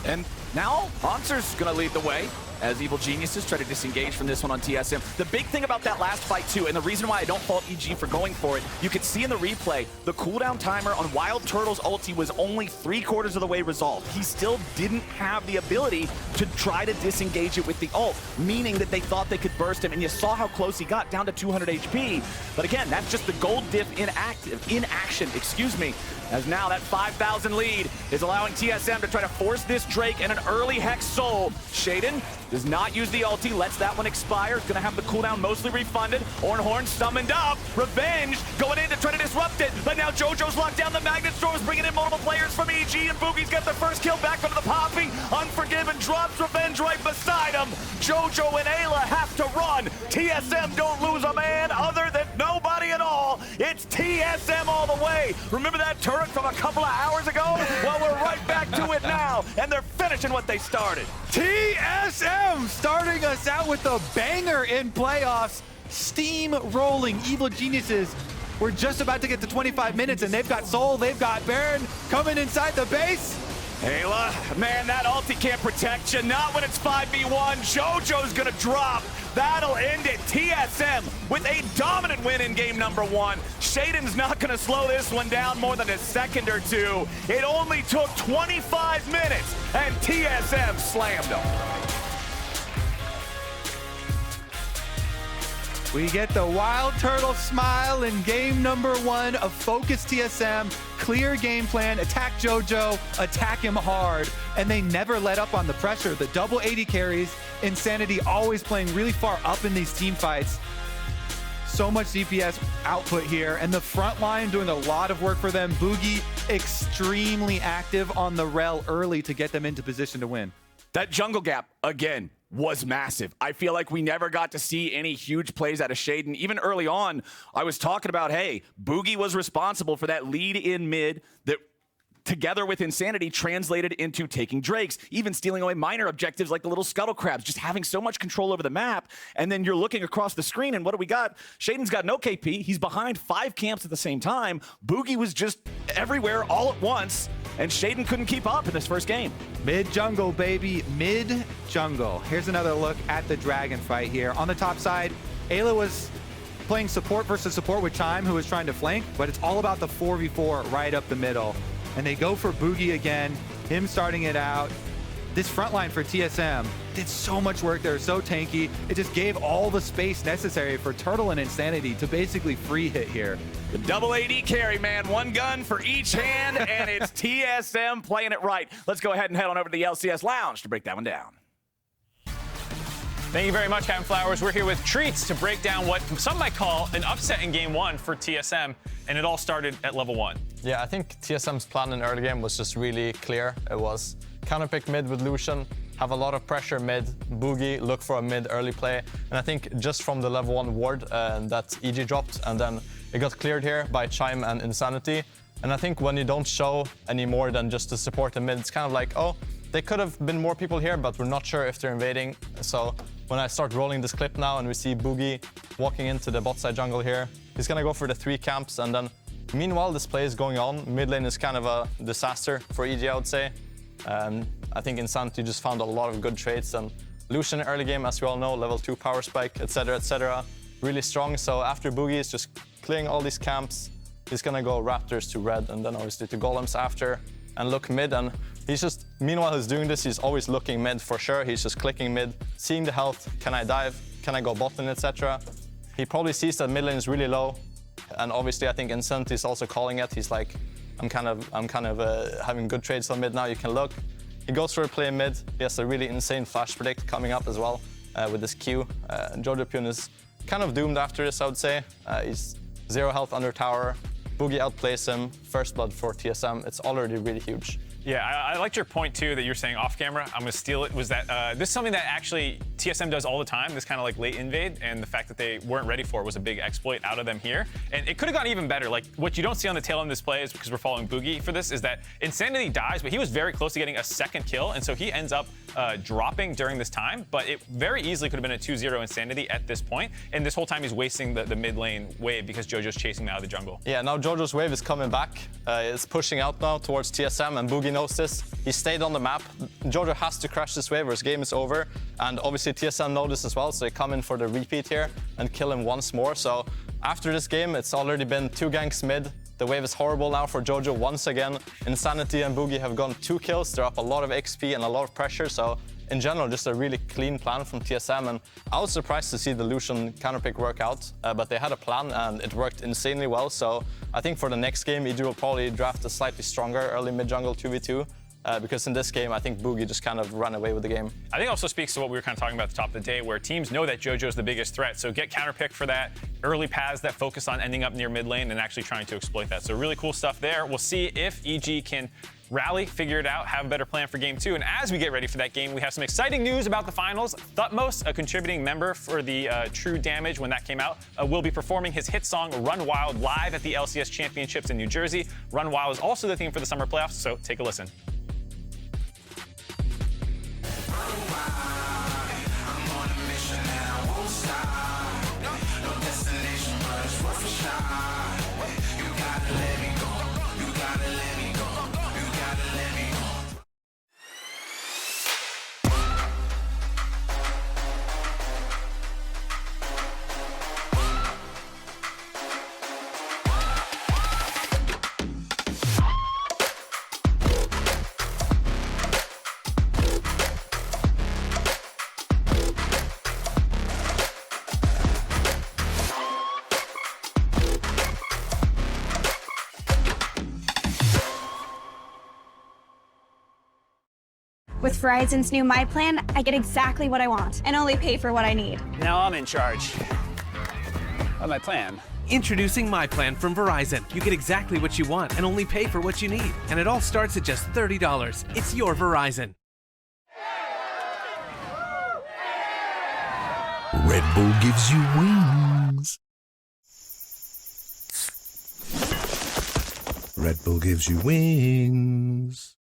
Speaker 9: And now Hauntzer's gonna lead the way as Evil Geniuses try to disengage from this one on TSM. The big thing about that last fight too, and the reason why I don't fault EG for going for it, you could see in the replay, the cooldown timer on WildTurtle's ulti was only 3/4 of the way resolved. He still didn't have the ability to try to disengage it with the ult, meaning that they thought they could burst him, and you saw how close he got, down to 200 HP. But again, that's just the gold diff in action, as now that 5,000 lead is allowing TSM to try to force this Drake and an early Hex Soul. Sheiden does not use the ulti, lets that one expire. It's gonna have the cooldown mostly refunded. Ornn summoned up. Revenge going in to try to disrupt it. But now Jojo's locked down the Magnet Storms, bringing in multiple players from EG, and Bugi's got the first kill back onto the Poppy. Unforgiven drops Revenge right beside him. Jojo and Ayla have to run. TSM don't lose a man other than nobody at all. It's TSM all the way. Remember that turret from a couple of hours ago? Well, we're right back to it now, and they're finishing what they started.
Speaker 13: TSM starting us out with a banger in playoffs. Steam rolling Evil Geniuses. We're just about to get to 25 minutes, and they've got Soul, they've got Baron coming inside the base.
Speaker 9: Ayla, man, that ulti can't protect you. Not when it's 5v1. Jojo's gonna drop. That'll end it. TSM with a dominant win in game number 1. Sheiden's not gonna slow this one down more than a second or two. It only took 25 minutes, and TSM slammed them.
Speaker 13: We get the WildTurtle smile in game number 1 of Focus TSM. Clear game plan, attack Jojo, attack him hard, and they never let up on the pressure. The double AD carries, Insanity always playing really far up in these team fights. So much DPS output here, and the front line doing a lot of work for them. Bugi extremely active on the Rell early to get them into position to win.
Speaker 9: That jungle gap, again, was massive. I feel like we never got to see any huge plays out of Sheiden. Even early on, I was talking about, hey, Bugi was responsible for that lead in mid that together with Insanity translated into taking Drakes, even stealing away minor objectives like the little scuttle crabs, just having so much control over the map. And then you're looking across the screen, and what do we got? Sheiden's got no KP. He's behind 5 camps at the same time. Bugi was just everywhere all at once, and Sheiden couldn't keep up in this first game.
Speaker 13: Mid-jungle, baby, mid-jungle. Here's another look at the Dragon fight here. On the top side, Ayla was playing support versus support with Chime, who was trying to flank, but it's all about the 4v4 right up the middle. And they go for Bugi again, him starting it out. This front line for TSM did so much work there, so tanky. It just gave all the space necessary for Turtle and Insanity to basically free hit here.
Speaker 9: The double AD carry, man. 1 gun for each hand, and it's TSM playing it right. Let's go ahead and head on over to the LCS Lounge to break that one down.
Speaker 3: Thank you very much, Captainflowers. We're here with treats to break down what some might call an upset in game 1 for TSM, and it all started at level 1.
Speaker 2: Yeah, I think TSM's plan in early game was just really clear. It was counterpick mid with Lucian, have a lot of pressure mid, Bugi, look for a mid early play. And I think just from the level 1 ward that EG dropped, and then it got cleared here by Chime and Insanity. And I think when you don't show any more than just to support the mid, it's kind of like, oh, There could have been more people here, but we're not sure if they're invading. So when I start rolling this clip now and we see Bugi walking into the bot side jungle here, he's gonna go for the 3 camps, and then meanwhile this play is going on. Mid lane is kind of a disaster for EG, I would say. I think Insanity just found a lot of good trades, and Lucian early game, as we all know, level 2 power spike, etc., really strong. So after Bugi is just clearing all these camps, he's gonna go Raptors to red, and then obviously to Golems after, and look mid. And he's just, meanwhile he's doing this, he's always looking mid for sure. He's just clicking mid, seeing the health. Can I dive? Can I go bot lane, etc. He probably sees that mid lane is really low, and obviously I think Insanity is also calling it. He's like, I'm kind of having good trades on mid now. You can look. He goes for a play mid. He has a really insane flash predict coming up as well with this Q. Jojopyun is kind of doomed after this, I would say. He's 0 health under tower. Bugi outplays him. First blood for TSM. It's already really huge.
Speaker 3: Yeah, I liked your point too that you're saying off camera. I'm gonna steal it. Was that this is something that actually TSM does all the time? This kind of like late invade, and the fact that they weren't ready for it was a big exploit out of them here. And it could have gone even better. Like what you don't see on the tail end of this play is, because we're following Bugi for this, is that Insanity dies, but he was very close to getting a 2nd kill, and so he ends up dropping during this time. But it very easily could have been a 2-0 Insanity at this point, and this whole time he's wasting the mid lane wave because Jojo's chasing him out of the jungle.
Speaker 2: Yeah, now Jojo's wave is coming back. It's pushing out now towards TSM, and Bugi knows this. He stayed on the map. Jojo has to crash this wave or his game is over. And obviously TSM know this as well, so they come in for the repeat here and kill him once more. So after this game, it's already been 2 ganks mid. The wave is horrible now for Jojo once again. Insanity and Bugi have gone 2 kills. They're up a lot of XP and a lot of pressure. So in general, just a really clean plan from TSM. And I was surprised to see the Lucian counterpick work out, but they had a plan and it worked insanely well. So I think for the next game, EG will probably draft a slightly stronger early mid jungle 2v2. Because in this game, I think Bugi just kind of ran away with the game.
Speaker 3: I think it also speaks to what we were kind of talking about at the top of the day, where teams know that Jojo's the biggest threat. So get counterpick for that, early paths that focus on ending up near mid lane and actually trying to exploit that. So really cool stuff there. We'll see if EG can rally, figure it out, have a better plan for game 2. And as we get ready for that game, we have some exciting news about the finals. Thutmose, a contributing member for the True Damage when that came out, will be performing his hit song Run Wild live at the LCS Championships in New Jersey. Run Wild is also the theme for the Summer Playoffs, so take a listen.
Speaker 15: With Verizon's new My Plan, I get exactly what I want and only pay for what I need.
Speaker 16: Now I'm in charge of my plan.
Speaker 17: Introducing My Plan from Verizon. You get exactly what you want and only pay for what you need. And it all starts at just $30. It's your Verizon.
Speaker 18: Red Bull gives you wings. Red Bull gives you wings.